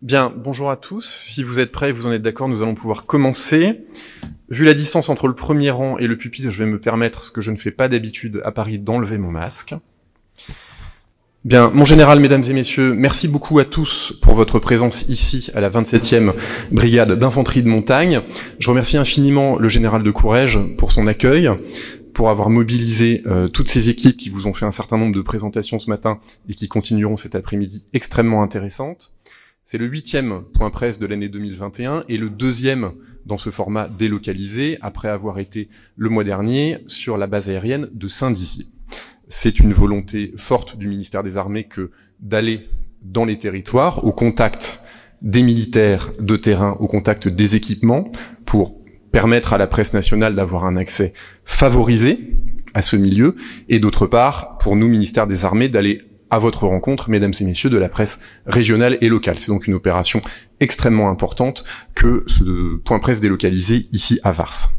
Bien, bonjour à tous. Si vous êtes prêts, vous en êtes d'accord, nous allons pouvoir commencer. Vu la distance entre le premier rang et le pupitre, je vais me permettre, ce que je ne fais pas d'habitude à Paris, d'enlever mon masque. Bien, mon général, mesdames et messieurs, merci beaucoup à tous pour votre présence ici à la 27e brigade d'infanterie de montagne. Je remercie infiniment le général de Courrèges pour son accueil, pour avoir mobilisé toutes ces équipes qui vous ont fait un certain nombre de présentations ce matin et qui continueront cet après-midi extrêmement intéressantes. C'est le 8e point presse de l'année 2021 et le 2e dans ce format délocalisé, après avoir été le mois dernier sur la base aérienne de Saint-Dizier. C'est une volonté forte du ministère des Armées que d'aller dans les territoires, au contact des militaires de terrain, au contact des équipements, pour permettre à la presse nationale d'avoir un accès favorisé à ce milieu, et d'autre part, pour nous, ministère des Armées, d'aller à votre rencontre, mesdames et messieurs, de la presse régionale et locale. C'est donc une opération extrêmement importante que ce point presse délocalisé ici à Vars.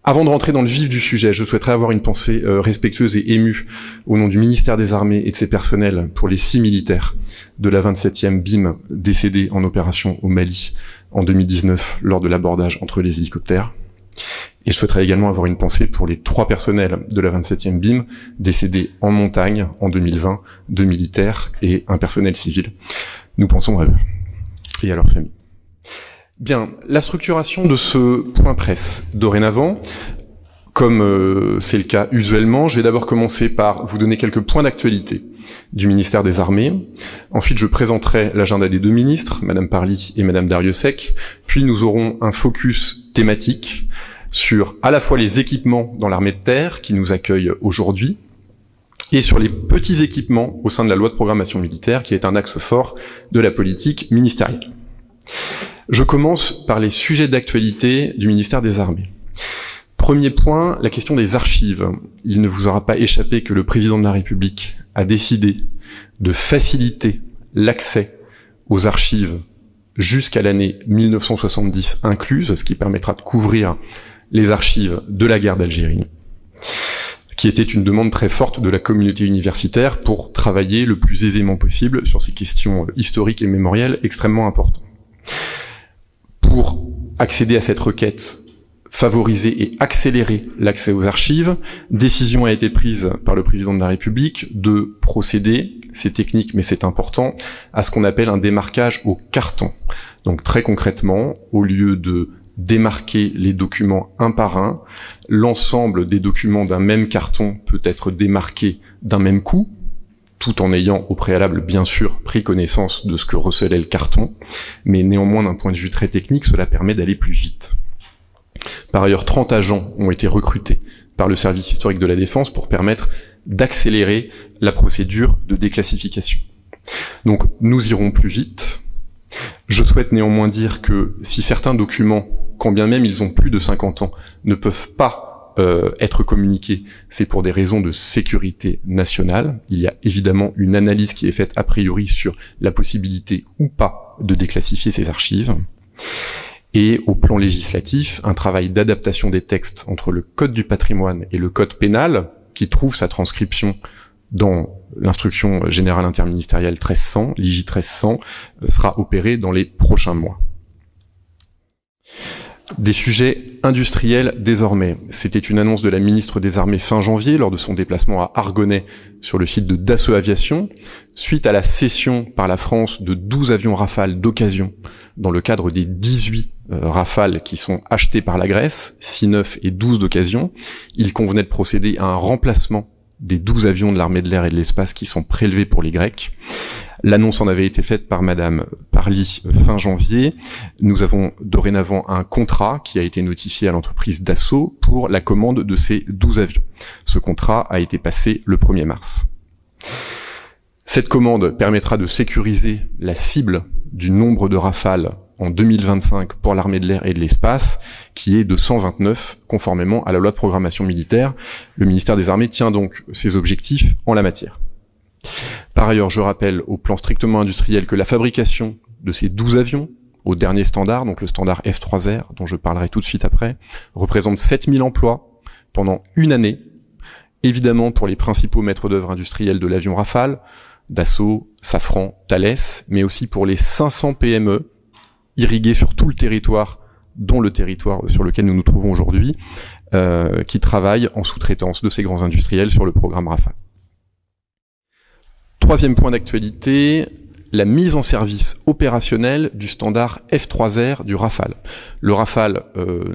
Avant de rentrer dans le vif du sujet, je souhaiterais avoir une pensée respectueuse et émue au nom du ministère des Armées et de ses personnels pour les 6 militaires de la 27e BIM décédés en opération au Mali en 2019 lors de l'abordage entre les hélicoptères. Et je souhaiterais également avoir une pensée pour les 3 personnels de la 27e BIM décédés en montagne en 2020, 2 militaires et un personnel civil. Nous pensons à eux et à leurs familles. Bien, la structuration de ce point presse dorénavant, comme c'est le cas usuellement, je vais d'abord commencer par vous donner quelques points d'actualité du ministère des Armées. Ensuite, je présenterai l'agenda des 2 ministres, Madame Parly et Madame Darrieussecq. Puis nous aurons un focus thématique sur à la fois les équipements dans l'armée de terre qui nous accueillent aujourd'hui et sur les petits équipements au sein de la loi de programmation militaire qui est un axe fort de la politique ministérielle. Je commence par les sujets d'actualité du ministère des Armées. Premier point, la question des archives. Il ne vous aura pas échappé que le président de la République a décidé de faciliter l'accès aux archives jusqu'à l'année 1970 incluse, ce qui permettra de couvrir les archives de la guerre d'Algérie, qui était une demande très forte de la communauté universitaire pour travailler le plus aisément possible sur ces questions historiques et mémorielles extrêmement importantes. Pour accéder à cette requête, favoriser et accélérer l'accès aux archives, décision a été prise par le président de la République de procéder, c'est technique mais c'est important, à ce qu'on appelle un démarquage au carton. Donc très concrètement, au lieu de démarquer les documents un par un, l'ensemble des documents d'un même carton peut être démarqué d'un même coup, tout en ayant au préalable, bien sûr, pris connaissance de ce que recelait le carton, mais néanmoins, d'un point de vue très technique, cela permet d'aller plus vite. Par ailleurs, 30 agents ont été recrutés par le service historique de la Défense pour permettre d'accélérer la procédure de déclassification. Donc, nous irons plus vite. Je souhaite néanmoins dire que si certains documents, quand bien même ils ont plus de 50 ans, ne peuvent pas être communiqués, c'est pour des raisons de sécurité nationale. Il y a évidemment une analyse qui est faite a priori sur la possibilité ou pas de déclassifier ces archives. Et au plan législatif, un travail d'adaptation des textes entre le Code du patrimoine et le Code pénal, qui trouve sa transcription dans l'instruction générale interministérielle 1300, l'IJ 1300, sera opéré dans les prochains mois. Des sujets industriels désormais. C'était une annonce de la ministre des Armées fin janvier lors de son déplacement à Argonay sur le site de Dassault Aviation, suite à la cession par la France de 12 avions Rafale d'occasion dans le cadre des 18 Rafale qui sont achetés par la Grèce, 6 neufs et 12 d'occasion. Il convenait de procéder à un remplacement des 12 avions de l'armée de l'air et de l'espace qui sont prélevés pour les Grecs. L'annonce en avait été faite par Madame Parly fin janvier. Nous avons dorénavant un contrat qui a été notifié à l'entreprise Dassault pour la commande de ces 12 avions. Ce contrat a été passé le 1er mars. Cette commande permettra de sécuriser la cible du nombre de Rafale en 2025 pour l'armée de l'air et de l'espace, qui est de 129, conformément à la loi de programmation militaire. Le ministère des Armées tient donc ses objectifs en la matière. Par ailleurs, je rappelle au plan strictement industriel que la fabrication de ces 12 avions, au dernier standard, donc le standard F3R, dont je parlerai tout de suite après, représente 7000 emplois pendant une année, évidemment pour les principaux maîtres d'œuvre industriels de l'avion Rafale, Dassault, Safran, Thales, mais aussi pour les 500 PME irrigués sur tout le territoire, dont le territoire sur lequel nous nous trouvons aujourd'hui, qui travaillent en sous-traitance de ces grands industriels sur le programme Rafale. Troisième point d'actualité, la mise en service opérationnel du standard F3R du Rafale. Le Rafale,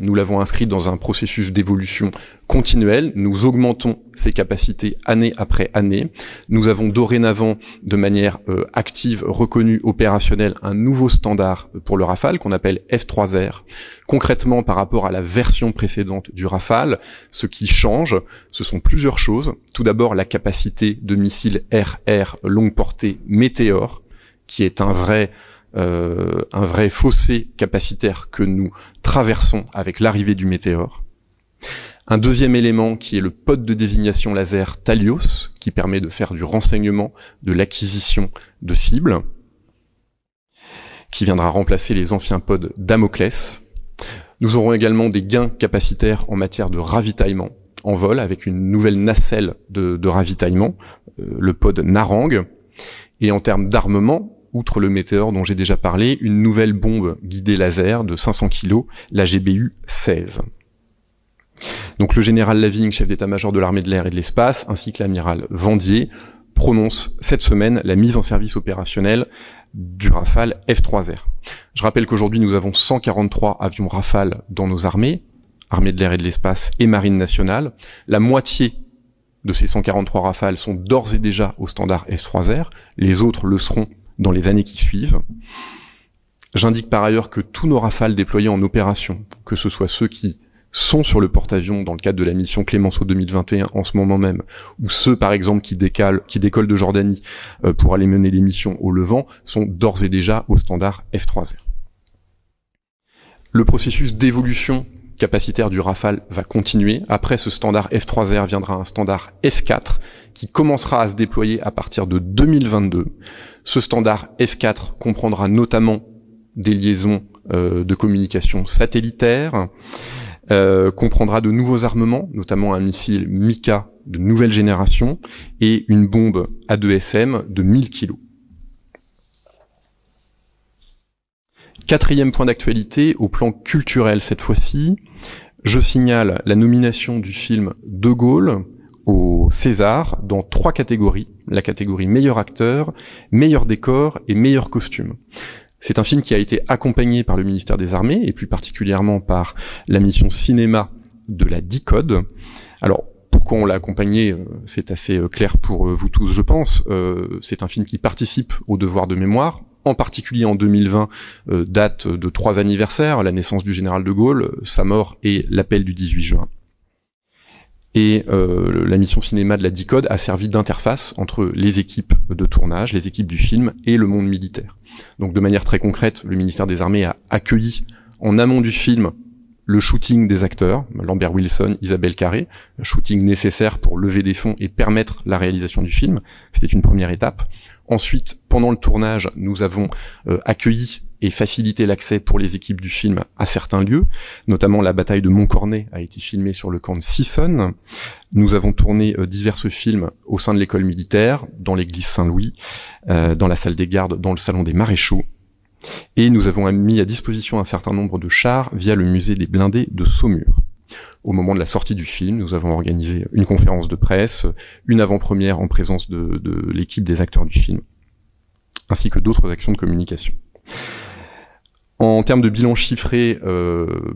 nous l'avons inscrit dans un processus d'évolution continuelle. Nous augmentons ses capacités année après année. Nous avons dorénavant, de manière active, reconnu opérationnel un nouveau standard pour le Rafale qu'on appelle F3R. Concrètement, par rapport à la version précédente du Rafale, ce qui change, ce sont plusieurs choses. Tout d'abord, la capacité de missile RR longue portée Météor, qui est un vrai fossé capacitaire que nous traversons avec l'arrivée du Météor. Un deuxième élément qui est le pod de désignation laser Talios, qui permet de faire du renseignement, de l'acquisition de cibles, qui viendra remplacer les anciens pods Damoclès. Nous aurons également des gains capacitaires en matière de ravitaillement en vol, avec une nouvelle nacelle de ravitaillement, le pod Narang. Et en termes d'armement, outre le Météor dont j'ai déjà parlé, une nouvelle bombe guidée laser de 500 kg, la GBU-16. Donc le général Lavigne, chef d'état-major de l'armée de l'air et de l'espace, ainsi que l'amiral Vendier, prononcent cette semaine la mise en service opérationnelle du Rafale F3R. Je rappelle qu'aujourd'hui nous avons 143 avions Rafale dans nos armées, armée de l'air et de l'espace et marine nationale. La moitié de ces 143 Rafales sont d'ores et déjà au standard F3R, les autres le seront dans les années qui suivent. J'indique par ailleurs que tous nos Rafales déployés en opération, que ce soit ceux qui sont sur le porte-avions dans le cadre de la mission Clémenceau 2021 en ce moment même, ou ceux par exemple qui décollent de Jordanie pour aller mener des missions au Levant, sont d'ores et déjà au standard F3R. Le processus d'évolution capacitaire du Rafale va continuer. Après ce standard F3R viendra un standard F4 qui commencera à se déployer à partir de 2022. Ce standard F4 comprendra notamment des liaisons de communication satellitaire, comprendra de nouveaux armements, notamment un missile Mika de nouvelle génération et une bombe A2SM de 1000 kg. Quatrième point d'actualité, au plan culturel cette fois-ci, je signale la nomination du film De Gaulle au César dans 3 catégories, la catégorie meilleur acteur, meilleur décor et meilleur costume. C'est un film qui a été accompagné par le ministère des Armées et plus particulièrement par la mission cinéma de la DICODE. Alors, pourquoi on l'a accompagné, c'est assez clair pour vous tous, je pense. C'est un film qui participe au devoir de mémoire, en particulier en 2020, date de 3 anniversaires, la naissance du général de Gaulle, sa mort et l'appel du 18 juin. Et la mission cinéma de la DICODE a servi d'interface entre les équipes de tournage, les équipes du film et le monde militaire. Donc de manière très concrète, le ministère des Armées a accueilli en amont du film le shooting des acteurs, Lambert Wilson, Isabelle Carré, un shooting nécessaire pour lever des fonds et permettre la réalisation du film. C'était une première étape. Ensuite, pendant le tournage, nous avons accueilli et facilité l'accès pour les équipes du film à certains lieux, notamment la bataille de Montcornet a été filmée sur le camp de Sissonne. Nous avons tourné divers films au sein de l'école militaire, dans l'église Saint-Louis, dans la salle des gardes, dans le salon des maréchaux. Et nous avons mis à disposition un certain nombre de chars via le musée des blindés de Saumur. Au moment de la sortie du film, nous avons organisé une conférence de presse, une avant-première en présence de l'équipe des acteurs du film, ainsi que d'autres actions de communication. En termes de bilan chiffré,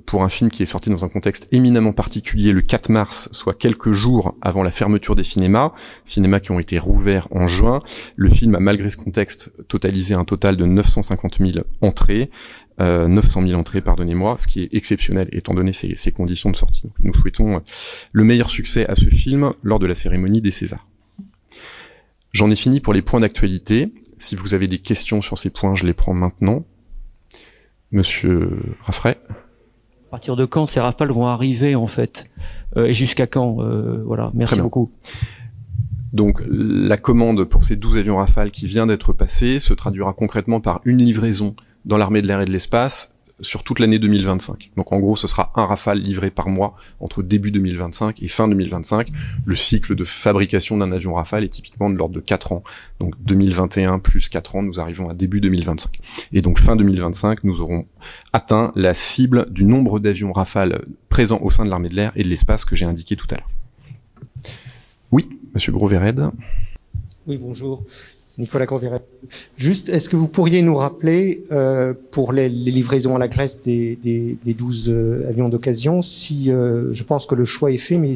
pour un film qui est sorti dans un contexte éminemment particulier le 4 mars, soit quelques jours avant la fermeture des cinémas qui ont été rouverts en juin, le film a malgré ce contexte totalisé un total de 950 000 entrées, 900 000 entrées, pardonnez-moi, ce qui est exceptionnel étant donné ces conditions de sortie. Donc, nous souhaitons le meilleur succès à ce film lors de la cérémonie des Césars. J'en ai fini pour les points d'actualité. Si vous avez des questions sur ces points, je les prends maintenant. Monsieur Raffray. À partir de quand ces Rafales vont arriver en fait et jusqu'à quand voilà, merci beaucoup. Donc la commande pour ces 12 avions Rafale qui vient d'être passée se traduira concrètement par une livraison dans l'armée de l'air et de l'espace sur toute l'année 2025. Donc en gros, ce sera un Rafale livré par mois entre début 2025 et fin 2025. Le cycle de fabrication d'un avion Rafale est typiquement de l'ordre de 4 ans. Donc 2021 plus 4 ans, nous arrivons à début 2025. Et donc fin 2025, nous aurons atteint la cible du nombre d'avions Rafale présents au sein de l'armée de l'air et de l'espace que j'ai indiqué tout à l'heure. Oui, monsieur Gros-Verred. Oui, bonjour. Nicolas Gros-Verred. Juste, est-ce que vous pourriez nous rappeler, pour les livraisons à la Grèce des 12 avions d'occasion, si je pense que le choix est fait, mais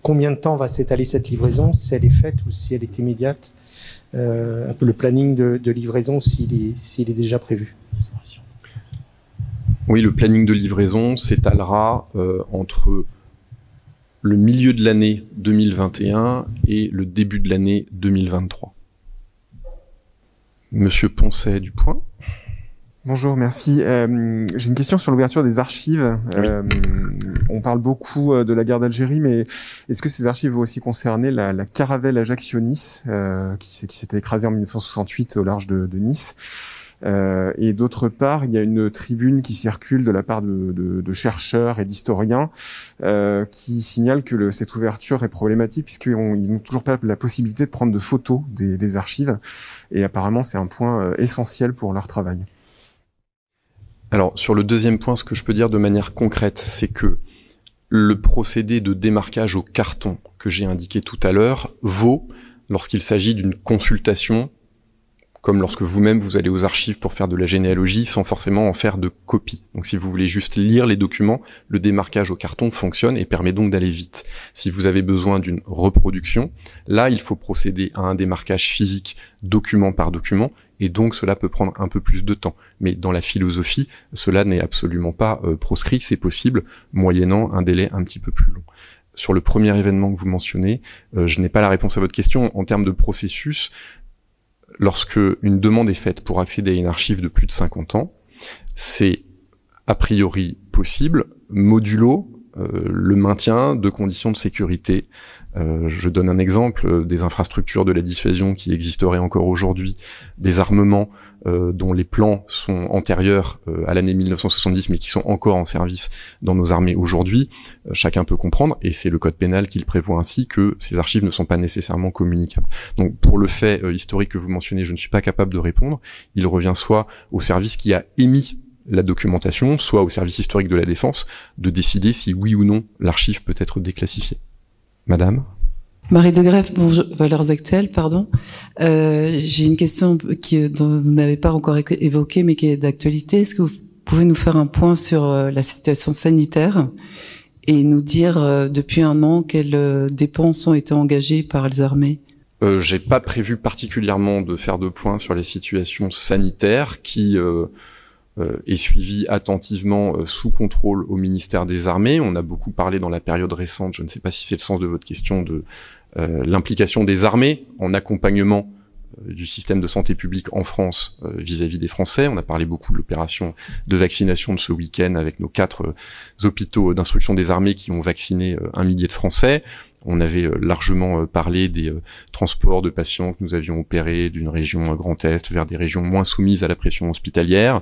combien de temps va s'étaler cette livraison, si elle est faite ou si elle est immédiate, un peu le planning de livraison, s'il est déjà prévu. Oui, le planning de livraison s'étalera entre le milieu de l'année 2021 et le début de l'année 2023. Monsieur Poncet du Point. Bonjour, merci. J'ai une question sur l'ouverture des archives. Oui. On parle beaucoup de la guerre d'Algérie, mais est-ce que ces archives vont aussi concerner la caravelle Ajaccio-Nice, qui s'était écrasée en 1968 au large de Nice? Et d'autre part, il y a une tribune qui circule de la part de chercheurs et d'historiens qui signalent que cette ouverture est problématique puisqu'ils n'ont toujours pas la possibilité de prendre de photos des archives. Et apparemment, c'est un point essentiel pour leur travail. Alors, sur le deuxième point, ce que je peux dire de manière concrète, c'est que le procédé de démarquage au carton que j'ai indiqué tout à l'heure vaut lorsqu'il s'agit d'une consultation, comme lorsque vous-même vous allez aux archives pour faire de la généalogie sans forcément en faire de copie. Donc si vous voulez juste lire les documents, le démarquage au carton fonctionne et permet donc d'aller vite. Si vous avez besoin d'une reproduction, là il faut procéder à un démarquage physique document par document et donc cela peut prendre un peu plus de temps. Mais dans la philosophie, cela n'est absolument pas proscrit, c'est possible moyennant un délai un petit peu plus long. Sur le premier événement que vous mentionnez, je n'ai pas la réponse à votre question. En termes de processus, lorsque une demande est faite pour accéder à une archive de plus de 50 ans, c'est a priori possible, modulo le maintien de conditions de sécurité. Je donne un exemple, des infrastructures de la dissuasion qui existeraient encore aujourd'hui, des armements dont les plans sont antérieurs à l'année 1970 mais qui sont encore en service dans nos armées aujourd'hui. Chacun peut comprendre, et c'est le code pénal qui le prévoit ainsi, que ces archives ne sont pas nécessairement communicables. Donc pour le fait historique que vous mentionnez, je ne suis pas capable de répondre. Il revient soit au service qui a émis la documentation, soit au service historique de la défense, de décider si oui ou non l'archive peut être déclassifiée. Madame ? Marie de Greff, bonjour, Valeurs Actuelles, pardon. J'ai une question dont vous n'avez pas encore évoquée, mais qui est d'actualité. Est-ce que vous pouvez nous faire un point sur la situation sanitaire et nous dire depuis un an quelles dépenses ont été engagées par les armées ? J'ai pas prévu particulièrement de faire de points sur les situations sanitaires qui est suivi attentivement sous contrôle au ministère des Armées. On a beaucoup parlé dans la période récente, je ne sais pas si c'est le sens de votre question, de l'implication des armées en accompagnement du système de santé publique en France vis-à-vis des Français. On a parlé beaucoup de l'opération de vaccination de ce week-end avec nos 4 hôpitaux d'instruction des armées qui ont vacciné 1 millier de Français. On avait largement parlé des transports de patients que nous avions opérés d'une région Grand Est vers des régions moins soumises à la pression hospitalière,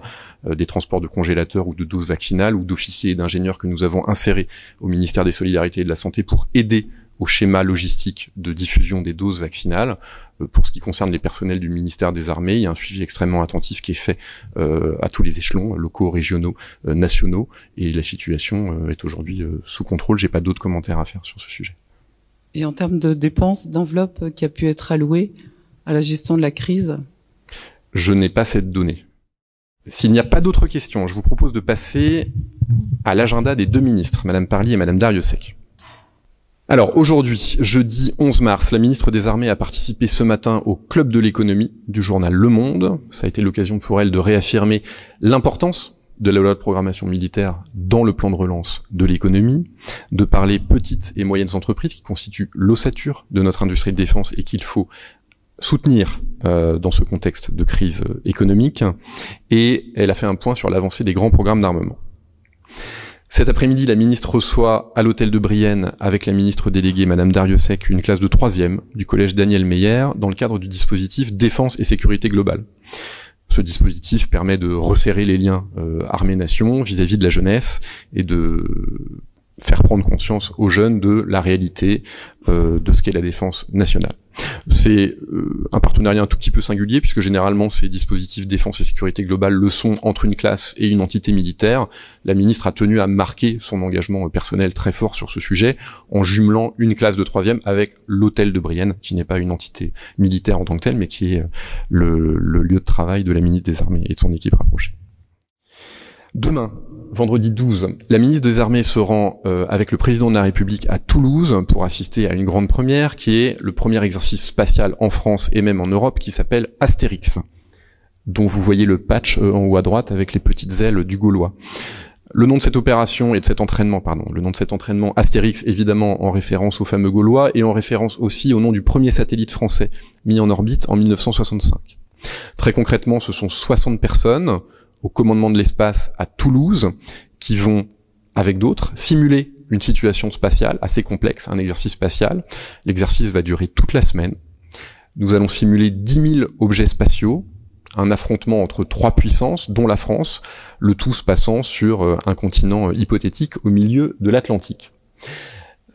des transports de congélateurs ou de doses vaccinales ou d'officiers et d'ingénieurs que nous avons insérés au ministère des Solidarités et de la Santé pour aider au schéma logistique de diffusion des doses vaccinales. Pour ce qui concerne les personnels du ministère des Armées, il y a un suivi extrêmement attentif qui est fait à tous les échelons, locaux, régionaux, nationaux, et la situation est aujourd'hui sous contrôle. J'ai pas d'autres commentaires à faire sur ce sujet. Et en termes de dépenses, d'enveloppe qui a pu être allouée à la gestion de la crise ? Je n'ai pas cette donnée. S'il n'y a pas d'autres questions, je vous propose de passer à l'agenda des 2 ministres, Madame Parly et Madame Darrieussecq. Alors aujourd'hui, jeudi 11 mars, la ministre des Armées a participé ce matin au Club de l'économie du journal Le Monde. Ça a été l'occasion pour elle de réaffirmer l'importance de la loi de programmation militaire dans le plan de relance de l'économie, de parler petites et moyennes entreprises qui constituent l'ossature de notre industrie de défense et qu'il faut soutenir dans ce contexte de crise économique. Et elle a fait un point sur l'avancée des grands programmes d'armement. Cet après-midi, la ministre reçoit à l'hôtel de Brienne, avec la ministre déléguée Madame Darrieussecq, une classe de 3e du collège Daniel Meyer dans le cadre du dispositif Défense et Sécurité Globale. Ce dispositif permet de resserrer les liens armée-nation vis-à-vis de la jeunesse et de faire prendre conscience aux jeunes de la réalité de ce qu'est la défense nationale. C'est un partenariat un tout petit peu singulier, puisque généralement ces dispositifs défense et sécurité globale le sont entre une classe et une entité militaire. La ministre a tenu à marquer son engagement personnel très fort sur ce sujet, en jumelant une classe de 3e avec l'hôtel de Brienne, qui n'est pas une entité militaire en tant que telle, mais qui est le lieu de travail de la ministre des Armées et de son équipe rapprochée. Demain, vendredi 12, la ministre des Armées se rend avec le président de la République à Toulouse pour assister à une grande première qui est le premier exercice spatial en France et même en Europe qui s'appelle Astérix, dont vous voyez le patch en haut à droite avec les petites ailes du Gaulois. Le nom de cette opération et de cet entraînement, le nom de cet entraînement Astérix, évidemment en référence au fameux Gaulois et en référence aussi au nom du premier satellite français mis en orbite en 1965. Très concrètement, ce sont 60 personnes au commandement de l'espace à Toulouse, qui vont, avec d'autres, simuler une situation spatiale assez complexe, un exercice spatial. L'exercice va durer toute la semaine. Nous allons simuler 10 000 objets spatiaux, un affrontement entre 3 puissances, dont la France, le tout se passant sur un continent hypothétique au milieu de l'Atlantique.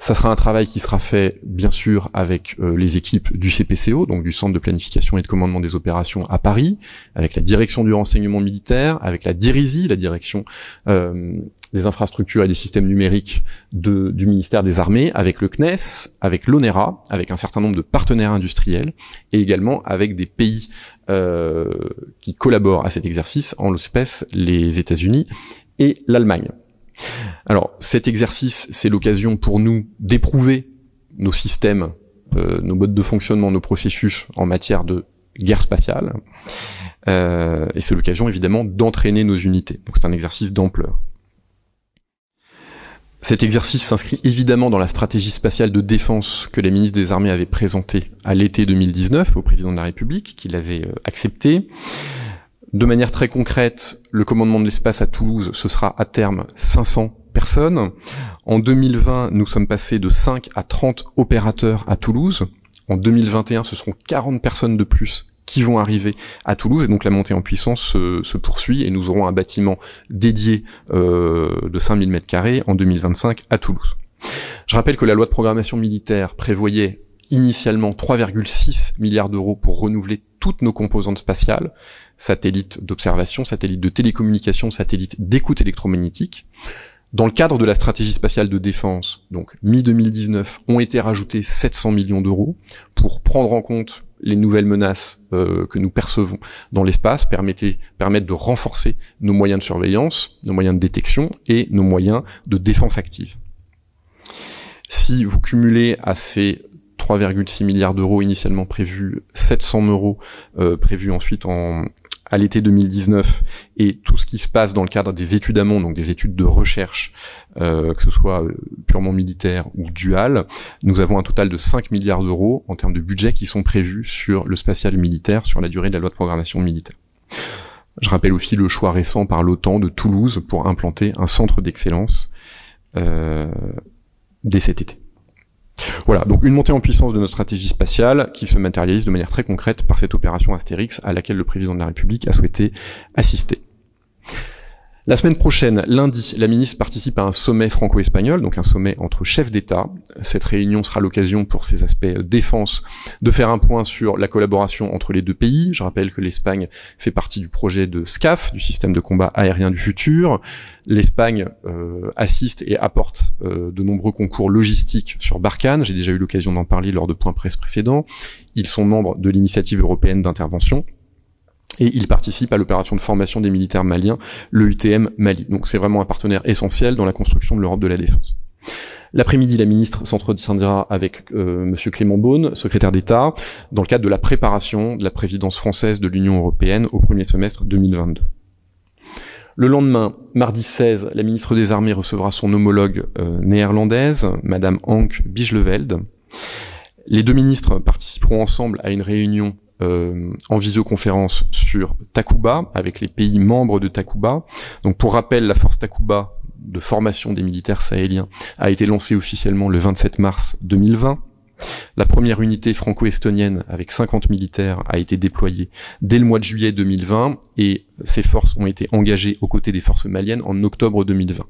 Ça sera un travail qui sera fait, bien sûr, avec les équipes du CPCO, donc du Centre de planification et de commandement des opérations à Paris, avec la direction du renseignement militaire, avec la DIRISI, la direction des infrastructures et des systèmes numériques du ministère des Armées, avec le CNES, avec l'ONERA, avec un certain nombre de partenaires industriels, et également avec des pays qui collaborent à cet exercice, en l'espèce les États-Unis et l'Allemagne. Alors, cet exercice, c'est l'occasion pour nous d'éprouver nos systèmes, nos modes de fonctionnement, nos processus en matière de guerre spatiale, et c'est l'occasion évidemment d'entraîner nos unités. Donc c'est un exercice d'ampleur. Cet exercice s'inscrit évidemment dans la stratégie spatiale de défense que les ministres des Armées avaient présentée à l'été 2019 au président de la République, qui l'avait accepté. De manière très concrète, le commandement de l'espace à Toulouse, ce sera à terme 500 personnes. En 2020, nous sommes passés de 5 à 30 opérateurs à Toulouse. En 2021, ce seront 40 personnes de plus qui vont arriver à Toulouse, et donc la montée en puissance se poursuit, et nous aurons un bâtiment dédié de 5000 m² en 2025 à Toulouse. Je rappelle que la loi de programmation militaire prévoyait initialement 3,6 milliards d'euros pour renouveler toutes nos composantes spatiales, satellites d'observation, satellites de télécommunication, satellites d'écoute électromagnétique. Dans le cadre de la stratégie spatiale de défense, donc mi-2019, ont été rajoutés 700 millions d'euros pour prendre en compte les nouvelles menaces que nous percevons dans l'espace, permettre de renforcer nos moyens de surveillance, nos moyens de détection et nos moyens de défense active. Si vous cumulez à ces 3,6 milliards d'euros initialement prévus, 700 euros prévus ensuite à l'été 2019, et tout ce qui se passe dans le cadre des études amont, donc des études de recherche, que ce soit purement militaire ou dual, nous avons un total de 5 milliards d'euros en termes de budget qui sont prévus sur le spatial militaire, sur la durée de la loi de programmation militaire. Je rappelle aussi le choix récent par l'OTAN de Toulouse pour implanter un centre d'excellence dès cet été. Voilà, donc une montée en puissance de notre stratégie spatiale qui se matérialise de manière très concrète par cette opération Astérix à laquelle le président de la République a souhaité assister. La semaine prochaine, lundi, la ministre participe à un sommet franco-espagnol, donc un sommet entre chefs d'État. Cette réunion sera l'occasion pour ces aspects défense de faire un point sur la collaboration entre les deux pays. Je rappelle que l'Espagne fait partie du projet de SCAF, du système de combat aérien du futur. L'Espagne assiste et apporte de nombreux concours logistiques sur Barkhane. J'ai déjà eu l'occasion d'en parler lors de points presse précédents. Ils sont membres de l'initiative européenne d'intervention. Et il participe à l'opération de formation des militaires maliens, le UTM Mali. Donc c'est vraiment un partenaire essentiel dans la construction de l'Europe de la défense. L'après-midi, la ministre s'entretiendra avec Monsieur Clément Beaune, secrétaire d'État, dans le cadre de la préparation de la présidence française de l'Union européenne au premier semestre 2022. Le lendemain, mardi 16, la ministre des Armées recevra son homologue néerlandaise, Madame Anke Bijleveld. Les deux ministres participeront ensemble à une réunion en visioconférence sur Takuba, avec les pays membres de Takuba. Donc pour rappel, la force Takuba de formation des militaires sahéliens a été lancée officiellement le 27 mars 2020. La première unité franco-estonienne avec 50 militaires a été déployée dès le mois de juillet 2020 et ces forces ont été engagées aux côtés des forces maliennes en octobre 2020.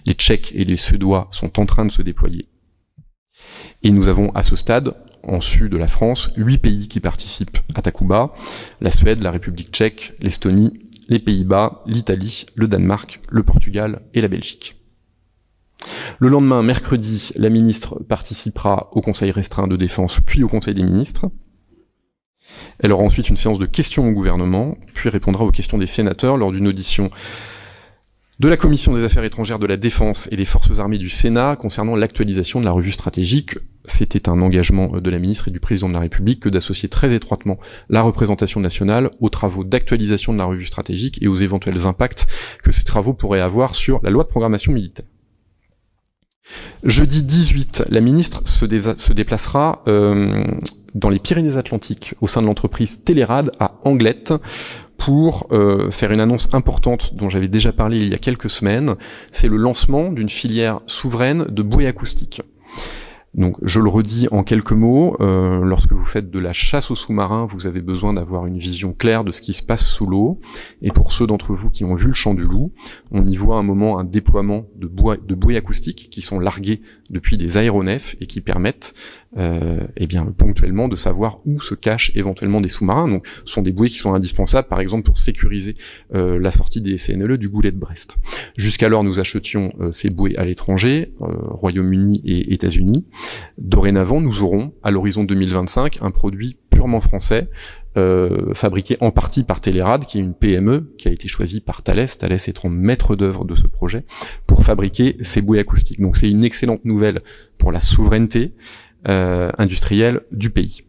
Les Tchèques et les Suédois sont en train de se déployer. Et nous avons à ce stade, en sud de la France, 8 pays qui participent à Takuba: la Suède, la République tchèque, l'Estonie, les Pays-Bas, l'Italie, le Danemark, le Portugal et la Belgique. Le lendemain, mercredi, la ministre participera au Conseil restreint de défense, puis au Conseil des ministres. Elle aura ensuite une séance de questions au gouvernement, puis répondra aux questions des sénateurs lors d'une audition de la Commission des Affaires étrangères, de la Défense et des Forces armées du Sénat concernant l'actualisation de la revue stratégique. C'était un engagement de la ministre et du président de la République que d'associer très étroitement la représentation nationale aux travaux d'actualisation de la revue stratégique et aux éventuels impacts que ces travaux pourraient avoir sur la loi de programmation militaire. Jeudi 18, la ministre se déplacera dans les Pyrénées-Atlantiques au sein de l'entreprise Télérad à Anglet pour faire une annonce importante dont j'avais déjà parlé il y a quelques semaines. C'est le lancement d'une filière souveraine de bouées acoustiques. Donc, je le redis en quelques mots, lorsque vous faites de la chasse aux sous-marins, vous avez besoin d'avoir une vision claire de ce qui se passe sous l'eau. Et pour ceux d'entre vous qui ont vu le Chant du Loup, on y voit un moment un déploiement de bouées acoustiques qui sont larguées depuis des aéronefs et qui permettent ponctuellement de savoir où se cachent éventuellement des sous-marins. Donc, ce sont des bouées qui sont indispensables, par exemple, pour sécuriser la sortie des CNLE du Goulet de Brest. Jusqu'alors, nous achetions ces bouées à l'étranger, Royaume-Uni et États-Unis. Dorénavant, nous aurons, à l'horizon 2025, un produit purement français, fabriqué en partie par Télérad, qui est une PME qui a été choisie par Thales étant maître d'œuvre de ce projet, pour fabriquer ces bouées acoustiques. Donc c'est une excellente nouvelle pour la souveraineté industrielle du pays.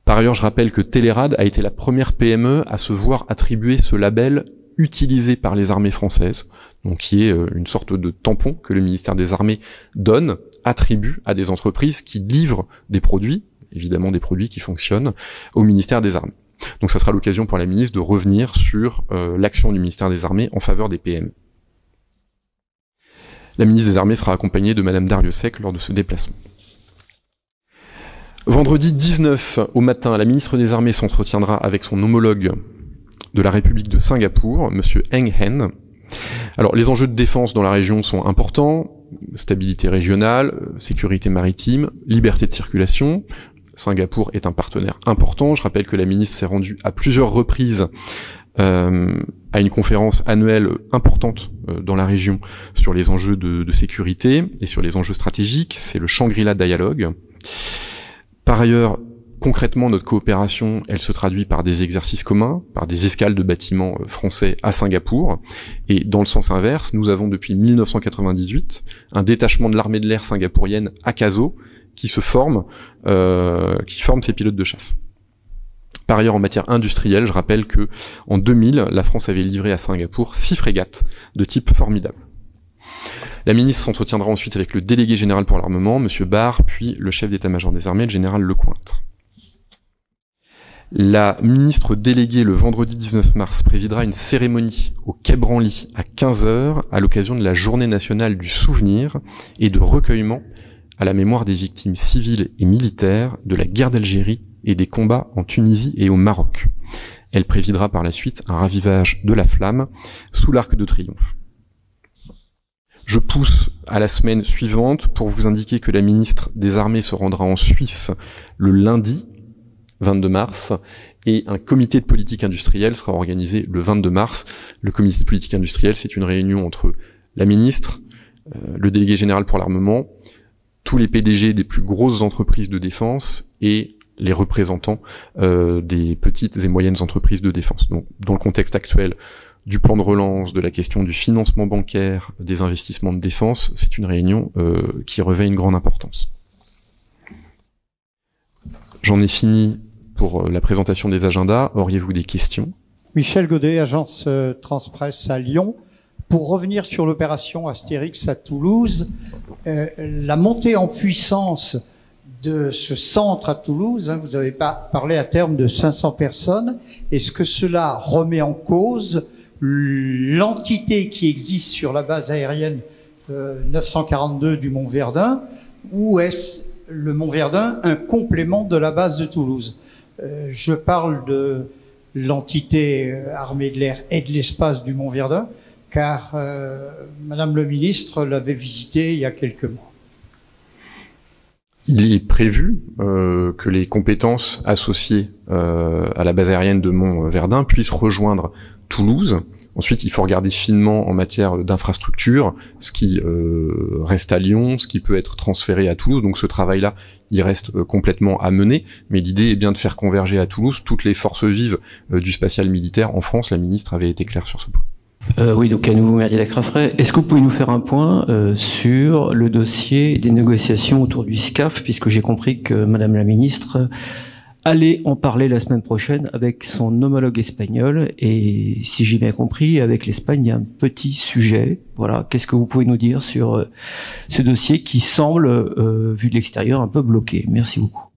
Par ailleurs, je rappelle que Télérad a été la première PME à se voir attribuer ce label utilisé par les armées françaises, donc qui est une sorte de tampon que le ministère des Armées attribue à des entreprises qui livrent des produits, évidemment des produits qui fonctionnent, au ministère des Armées. Donc ça sera l'occasion pour la ministre de revenir sur l'action du ministère des Armées en faveur des PME. La ministre des Armées sera accompagnée de Madame Dariussecq lors de ce déplacement. Vendredi 19 au matin, la ministre des Armées s'entretiendra avec son homologue de la République de Singapour, Monsieur Heng Hen. Alors, les enjeux de défense dans la région sont importants: stabilité régionale, sécurité maritime, liberté de circulation. Singapour est un partenaire important. Je rappelle que la ministre s'est rendue à plusieurs reprises à une conférence annuelle importante dans la région sur les enjeux de sécurité et sur les enjeux stratégiques. C'est le Shangri-La Dialogue. Par ailleurs, concrètement, notre coopération, elle se traduit par des exercices communs, par des escales de bâtiments français à Singapour. Et dans le sens inverse, nous avons depuis 1998 un détachement de l'armée de l'air singapourienne à Kaso qui forme ses pilotes de chasse. Par ailleurs, en matière industrielle, je rappelle que en 2000, la France avait livré à Singapour 6 frégates de type Formidable. La ministre s'entretiendra ensuite avec le délégué général pour l'armement, M. Barr, puis le chef d'état-major des armées, le général Lecointre. La ministre déléguée, le vendredi 19 mars, présidera une cérémonie au Quai Branly à 15h à l'occasion de la Journée nationale du souvenir et de recueillement à la mémoire des victimes civiles et militaires de la guerre d'Algérie et des combats en Tunisie et au Maroc. Elle présidera par la suite un ravivage de la flamme sous l'Arc de Triomphe. Je pousse à la semaine suivante pour vous indiquer que la ministre des Armées se rendra en Suisse le lundi 22 mars et un comité de politique industrielle sera organisé le 22 mars. Le comité de politique industrielle, c'est une réunion entre la ministre, le délégué général pour l'armement, tous les PDG des plus grosses entreprises de défense et les représentants des petites et moyennes entreprises de défense. Donc, dans le contexte actuel du plan de relance, de la question du financement bancaire, des investissements de défense, c'est une réunion qui revêt une grande importance. J'en ai fini pour la présentation des agendas. Auriez-vous des questions? Michel Godet, agence Transpresse à Lyon. Pour revenir sur l'opération Astérix à Toulouse, la montée en puissance de ce centre à Toulouse, vous avez parlé à terme de 500 personnes, est-ce que cela remet en cause l'entité qui existe sur la base aérienne 942 du Mont-Verdun, ou est-ce le Mont Verdun un complément de la base de Toulouse. Je parle de l'entité armée de l'air et de l'espace du Mont Verdun, car Madame le ministre l'avait visité il y a quelques mois. Il est prévu que les compétences associées à la base aérienne de Mont Verdun puissent rejoindre Toulouse. Ensuite, il faut regarder finement en matière d'infrastructure ce qui reste à Lyon, ce qui peut être transféré à Toulouse. Donc ce travail-là, il reste complètement à mener. Mais l'idée est bien de faire converger à Toulouse toutes les forces vives du spatial militaire en France. La ministre avait été claire sur ce point. Oui, donc à nouveau, Merdi Lacraffray. Est-ce que vous pouvez nous faire un point sur le dossier des négociations autour du SCAF, puisque j'ai compris que Madame la ministre allait en parler la semaine prochaine avec son homologue espagnol, et si j'ai bien compris, avec l'Espagne, il y a un petit sujet. Voilà, qu'est-ce que vous pouvez nous dire sur ce dossier qui semble, vu de l'extérieur, un peu bloqué? Merci beaucoup.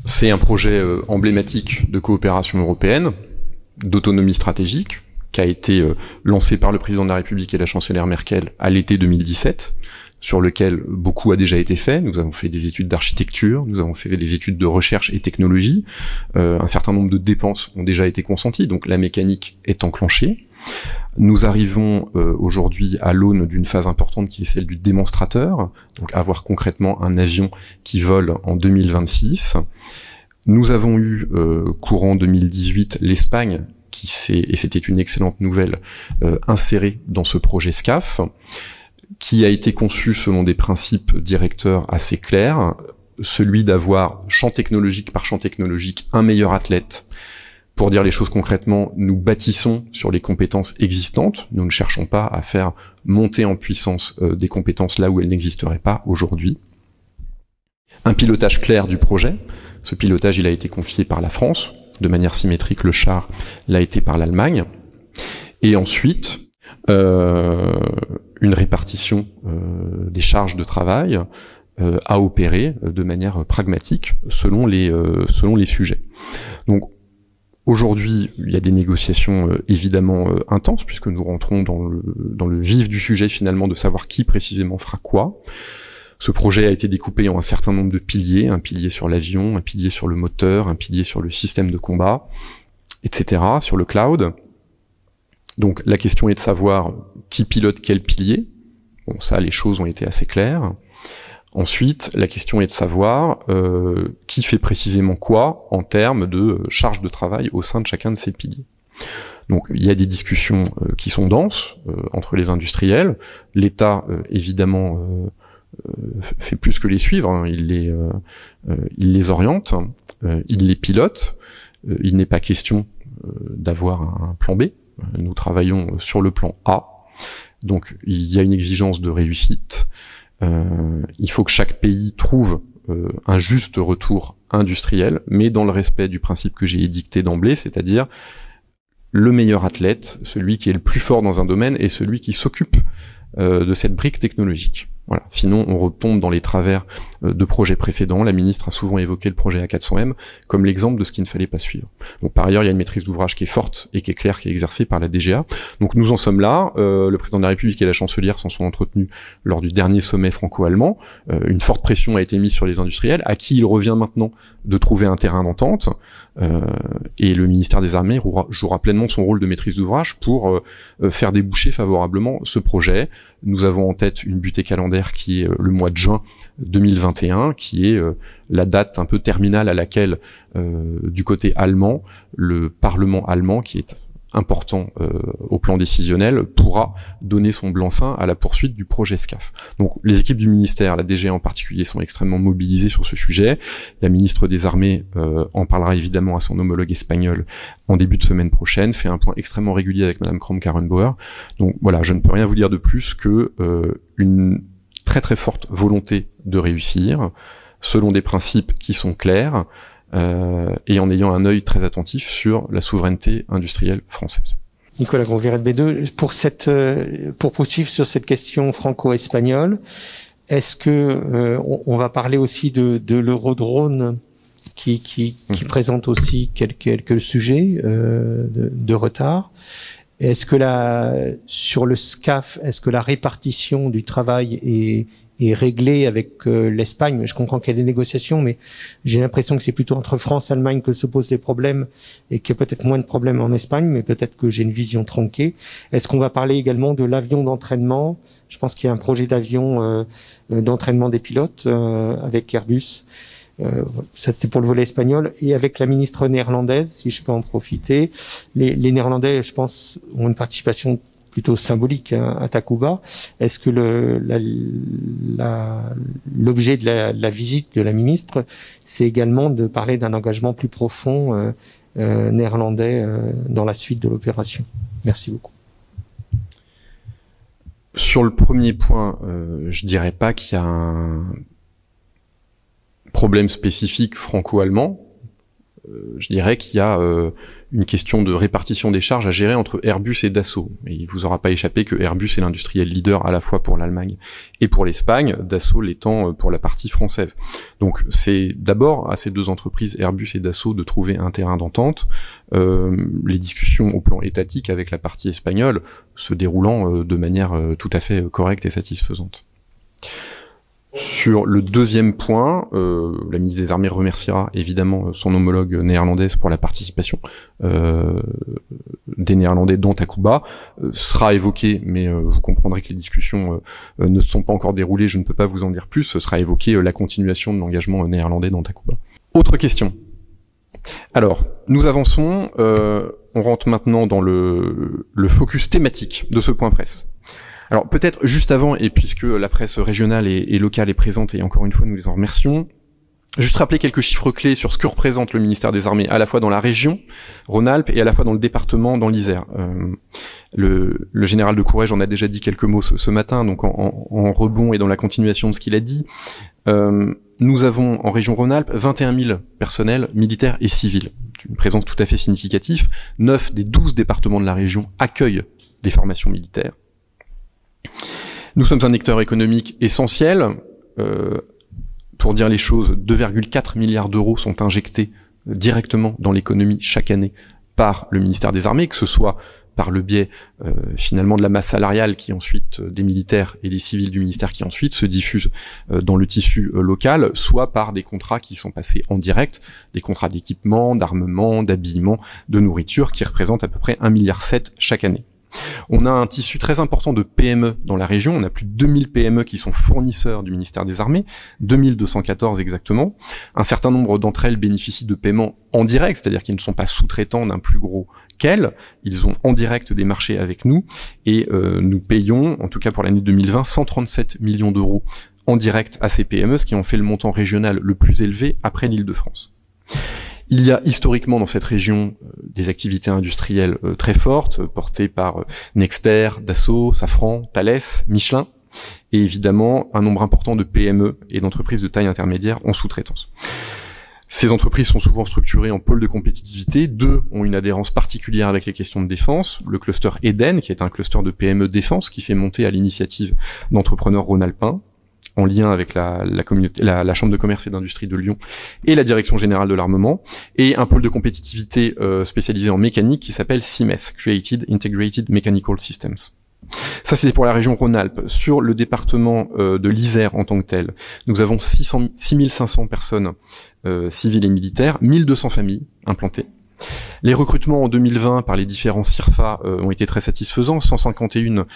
C'est un projet emblématique de coopération européenne, d'autonomie stratégique, qui a été lancé par le président de la République et la chancelière Merkel à l'été 2017, sur lequel beaucoup a déjà été fait. Nous avons fait des études d'architecture, nous avons fait des études de recherche et technologie, un certain nombre de dépenses ont déjà été consenties, donc la mécanique est enclenchée. Nous arrivons aujourd'hui à l'aune d'une phase importante qui est celle du démonstrateur, donc avoir concrètement un avion qui vole en 2026. Nous avons eu, courant 2018, l'Espagne qui s'est, et c'était une excellente nouvelle, insérée dans ce projet SCAF, qui a été conçu selon des principes directeurs assez clairs, celui d'avoir champ technologique par champ technologique un meilleur athlète. Pour dire les choses concrètement, nous bâtissons sur les compétences existantes, nous ne cherchons pas à faire monter en puissance des compétences là où elles n'existeraient pas aujourd'hui. Un pilotage clair du projet, ce pilotage il a été confié par la France, de manière symétrique le char l'a été par l'Allemagne, et ensuite une répartition des charges de travail à opérer de manière pragmatique selon les sujets. Donc aujourd'hui, il y a des négociations évidemment intenses, puisque nous rentrons dans le vif du sujet finalement de savoir qui précisément fera quoi. Ce projet a été découpé en un certain nombre de piliers, un pilier sur l'avion, un pilier sur le moteur, un pilier sur le système de combat, etc., sur le cloud. Donc la question est de savoir qui pilote quel pilier. Bon, ça, les choses ont été assez claires. Ensuite, la question est de savoir qui fait précisément quoi en termes de charge de travail au sein de chacun de ces piliers. Donc il y a des discussions qui sont denses entre les industriels. L'État, évidemment, fait plus que les suivre, hein. Il les oriente, il les pilote. Il n'est pas question d'avoir un plan B. Nous travaillons sur le plan A. Donc il y a une exigence de réussite. Il faut que chaque pays trouve un juste retour industriel, mais dans le respect du principe que j'ai édicté d'emblée, c'est-à-dire le meilleur athlète, celui qui est le plus fort dans un domaine, et celui qui s'occupe de cette brique technologique. Voilà. Sinon, on retombe dans les travers de projets précédents. La ministre a souvent évoqué le projet A400M comme l'exemple de ce qu'il ne fallait pas suivre. Donc, par ailleurs, il y a une maîtrise d'ouvrage qui est forte et qui est claire, qui est exercée par la DGA. Donc, nous en sommes là. Le président de la République et la chancelière s'en sont entretenus lors du dernier sommet franco-allemand. Une forte pression a été mise sur les industriels, à qui il revient maintenant de trouver un terrain d'entente. Et le ministère des Armées jouera pleinement son rôle de maîtrise d'ouvrage pour faire déboucher favorablement ce projet. Nous avons en tête une butée calendaire qui est le mois de juin 2021, qui est la date un peu terminale à laquelle, du côté allemand, le Parlement allemand, qui est important au plan décisionnel, pourra donner son blanc-seing à la poursuite du projet SCAF. Donc les équipes du ministère, la DGA en particulier, sont extrêmement mobilisées sur ce sujet. La ministre des Armées en parlera évidemment à son homologue espagnol en début de semaine prochaine, fait un point extrêmement régulier avec Madame Kramp-Karrenbauer. Donc voilà, je ne peux rien vous dire de plus que une très très forte volonté de réussir, selon des principes qui sont clairs, et en ayant un œil très attentif sur la souveraineté industrielle française. Nicolas Grosviret B2, pour poursuivre sur cette question franco-espagnole, est-ce que on va parler aussi de l'Eurodrone qui présente aussi quelques sujets de retard? Est-ce que sur le SCAF, est-ce que la répartition du travail est est réglé avec l'Espagne. Je comprends qu'il y a des négociations, mais j'ai l'impression que c'est plutôt entre France et Allemagne que se posent les problèmes et qu'il y a peut-être moins de problèmes en Espagne, mais peut-être que j'ai une vision tronquée. Est-ce qu'on va parler également de l'avion d'entraînement? Je pense qu'il y a un projet d'avion d'entraînement des pilotes avec Airbus. Ça c'était pour le volet espagnol. Et avec la ministre néerlandaise, si je peux en profiter, les Néerlandais, je pense, ont une participation plutôt symbolique à Takuba. Est-ce que l'objet de la visite de la ministre, c'est également de parler d'un engagement plus profond néerlandais dans la suite de l'opération? Merci beaucoup. Sur le premier point, je dirais pas qu'il y a un problème spécifique franco-allemand. Je dirais qu'il y a une question de répartition des charges à gérer entre Airbus et Dassault. Et il vous aura pas échappé que Airbus est l'industriel leader à la fois pour l'Allemagne et pour l'Espagne, Dassault l'étant pour la partie française. Donc c'est d'abord à ces deux entreprises, Airbus et Dassault, de trouver un terrain d'entente. Les discussions au plan étatique avec la partie espagnole se déroulant de manière tout à fait correcte et satisfaisante. Sur le deuxième point, la ministre des Armées remerciera évidemment son homologue néerlandaise pour la participation des Néerlandais dans Takuba. Sera évoqué, mais vous comprendrez que les discussions ne se sont pas encore déroulées, je ne peux pas vous en dire plus, sera évoqué la continuation de l'engagement néerlandais dans Takuba. Autre question. Alors, nous avançons, on rentre maintenant dans le focus thématique de ce point presse. Alors peut-être juste avant, et puisque la presse régionale et locale est présente, et encore une fois nous les en remercions, juste rappeler quelques chiffres clés sur ce que représente le ministère des Armées, à la fois dans la région Rhône-Alpes et à la fois dans le département, dans l'Isère. Le général de Courrèges en a déjà dit quelques mots ce matin, donc en rebond et dans la continuation de ce qu'il a dit. Nous avons en région Rhône-Alpes 21 000 personnels militaires et civils, une présence tout à fait significative. 9 des 12 départements de la région accueillent des formations militaires. Nous sommes un acteur économique essentiel. Pour dire les choses, 2,4 milliards d'euros sont injectés directement dans l'économie chaque année par le ministère des Armées, que ce soit par le biais finalement de la masse salariale qui ensuite des militaires et des civils du ministère qui ensuite se diffusent dans le tissu local, soit par des contrats qui sont passés en direct, des contrats d'équipement, d'armement, d'habillement, de nourriture, qui représentent à peu près 1,7 milliard chaque année. On a un tissu très important de PME dans la région, on a plus de 2000 PME qui sont fournisseurs du ministère des Armées, 2214 exactement. Un certain nombre d'entre elles bénéficient de paiements en direct, c'est-à-dire qu'ils ne sont pas sous-traitants d'un plus gros qu'elles, ils ont en direct des marchés avec nous, et nous payons, en tout cas pour l'année 2020, 137 millions d'euros en direct à ces PME, ce qui en fait le montant régional le plus élevé après l'Île-de-France. Il y a historiquement dans cette région des activités industrielles très fortes, portées par Nexter, Dassault, Safran, Thales, Michelin, et évidemment un nombre important de PME et d'entreprises de taille intermédiaire en sous-traitance. Ces entreprises sont souvent structurées en pôles de compétitivité. 2 ont une adhérence particulière avec les questions de défense. Le cluster Eden, qui est un cluster de PME défense, qui s'est monté à l'initiative d'entrepreneurs rhône-alpins, en lien avec la Chambre de commerce et d'industrie de Lyon et la Direction générale de l'armement, et un pôle de compétitivité spécialisé en mécanique qui s'appelle CIMES, Created Integrated Mechanical Systems. Ça, c'est pour la région Rhône-Alpes. Sur le département de l'Isère en tant que tel, nous avons 6500 personnes civiles et militaires, 1200 familles implantées. Les recrutements en 2020 par les différents CIRFA ont été très satisfaisants. 151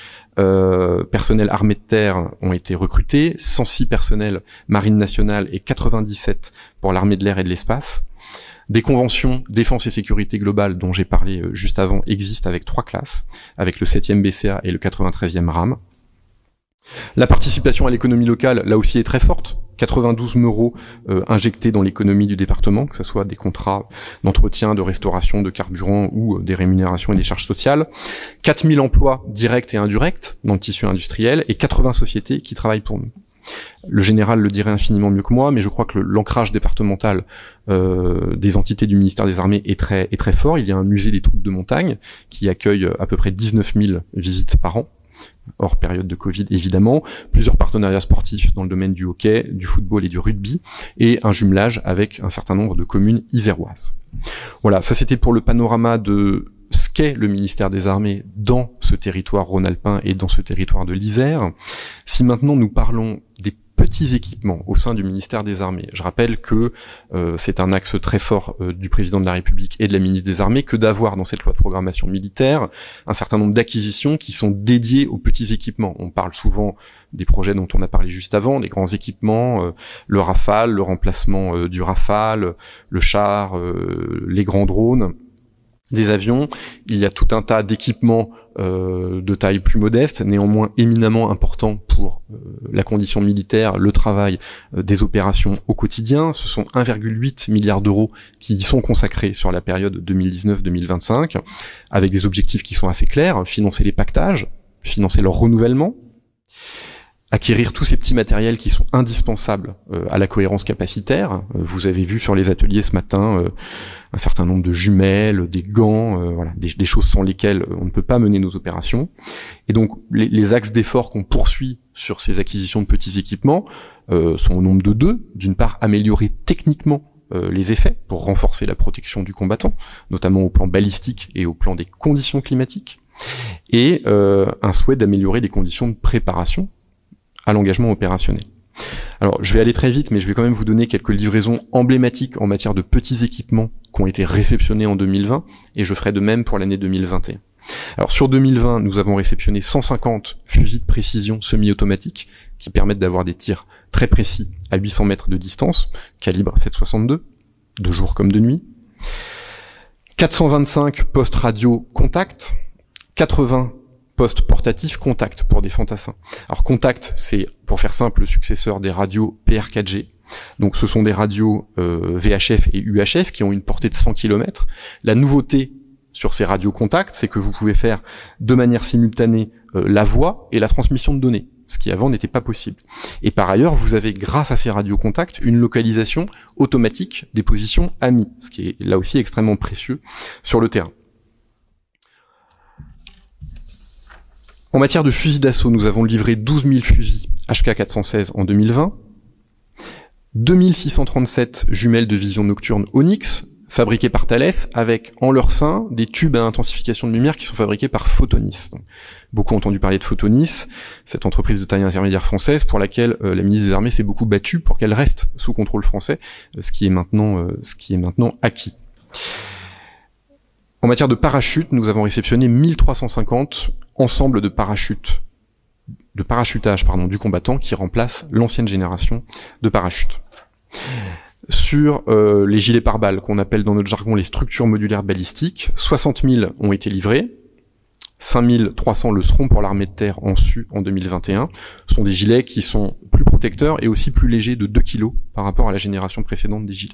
personnels armés de terre ont été recrutés, 106 personnels marine nationale et 97 pour l'armée de l'air et de l'espace. Des conventions défense et sécurité globale dont j'ai parlé juste avant existent avec 3 classes, avec le 7e BCA et le 93e RAM. La participation à l'économie locale, là aussi, est très forte. 92 € injectés dans l'économie du département, que ce soit des contrats d'entretien, de restauration, de carburant ou des rémunérations et des charges sociales. 4000 emplois directs et indirects dans le tissu industriel et 80 sociétés qui travaillent pour nous. Le général le dirait infiniment mieux que moi, mais je crois que l'ancrage départemental des entités du ministère des Armées est très fort. Il y a un musée des troupes de montagne qui accueille à peu près 19 000 visites par an, hors période de Covid évidemment, plusieurs partenariats sportifs dans le domaine du hockey, du football et du rugby, et un jumelage avec un certain nombre de communes iséroises. Voilà, ça c'était pour le panorama de ce qu'est le ministère des Armées dans ce territoire rhône-alpin et dans ce territoire de l'Isère. Si maintenant nous parlons des petits équipements au sein du ministère des Armées, je rappelle que c'est un axe très fort du président de la République et de la ministre des Armées que d'avoir dans cette loi de programmation militaire un certain nombre d'acquisitions qui sont dédiées aux petits équipements. On parle souvent des projets dont on a parlé juste avant, des grands équipements, le Rafale, le remplacement du Rafale, le char, les grands drones, des avions. Il y a tout un tas d'équipements de taille plus modeste, néanmoins éminemment importants pour la condition militaire, le travail des opérations au quotidien. Ce sont 1,8 milliard d'euros qui y sont consacrés sur la période 2019-2025, avec des objectifs qui sont assez clairs: financer les pactages, financer leur renouvellement, acquérir tous ces petits matériels qui sont indispensables à la cohérence capacitaire. Vous avez vu sur les ateliers ce matin un certain nombre de jumelles, des gants, voilà, des choses sans lesquelles on ne peut pas mener nos opérations. Et donc les axes d'effort qu'on poursuit sur ces acquisitions de petits équipements sont au nombre de deux. D'une part, améliorer techniquement les effets pour renforcer la protection du combattant, notamment au plan balistique et au plan des conditions climatiques, et un souhait d'améliorer les conditions de préparation à l'engagement opérationnel. Alors, je vais aller très vite, mais je vais quand même vous donner quelques livraisons emblématiques en matière de petits équipements qui ont été réceptionnés en 2020, et je ferai de même pour l'année 2021. Alors, sur 2020, nous avons réceptionné 150 fusils de précision semi-automatiques qui permettent d'avoir des tirs très précis à 800 mètres de distance, calibre 7,62, de jour comme de nuit. 425 postes radio contact, 80 postes portatifs contact pour des fantassins. Alors contact, c'est, pour faire simple, le successeur des radios PR4G. Donc ce sont des radios VHF et UHF qui ont une portée de 100 km. La nouveauté sur ces radios contact, c'est que vous pouvez faire de manière simultanée la voix et la transmission de données, ce qui avant n'était pas possible. Et par ailleurs, vous avez, grâce à ces radios contact, une localisation automatique des positions amies, ce qui est là aussi extrêmement précieux sur le terrain. En matière de fusils d'assaut, nous avons livré 12 000 fusils HK416 en 2020, 2637 jumelles de vision nocturne Onyx, fabriquées par Thales, avec en leur sein des tubes à intensification de lumière qui sont fabriqués par Photonis. Donc, beaucoup ont entendu parler de Photonis, cette entreprise de taille intermédiaire française pour laquelle la ministre des Armées s'est beaucoup battue pour qu'elle reste sous contrôle français, ce qui est maintenant acquis. En matière de parachutes, nous avons réceptionné 1350 ensembles de parachutage du combattant qui remplace l'ancienne génération de parachutes. Sur les gilets pare-balles, qu'on appelle dans notre jargon les structures modulaires balistiques, 60 000 ont été livrés, 5 300 le seront pour l'armée de terre en SU en 2021. Ce sont des gilets qui sont plus protecteurs et aussi plus légers de 2 kg par rapport à la génération précédente des gilets.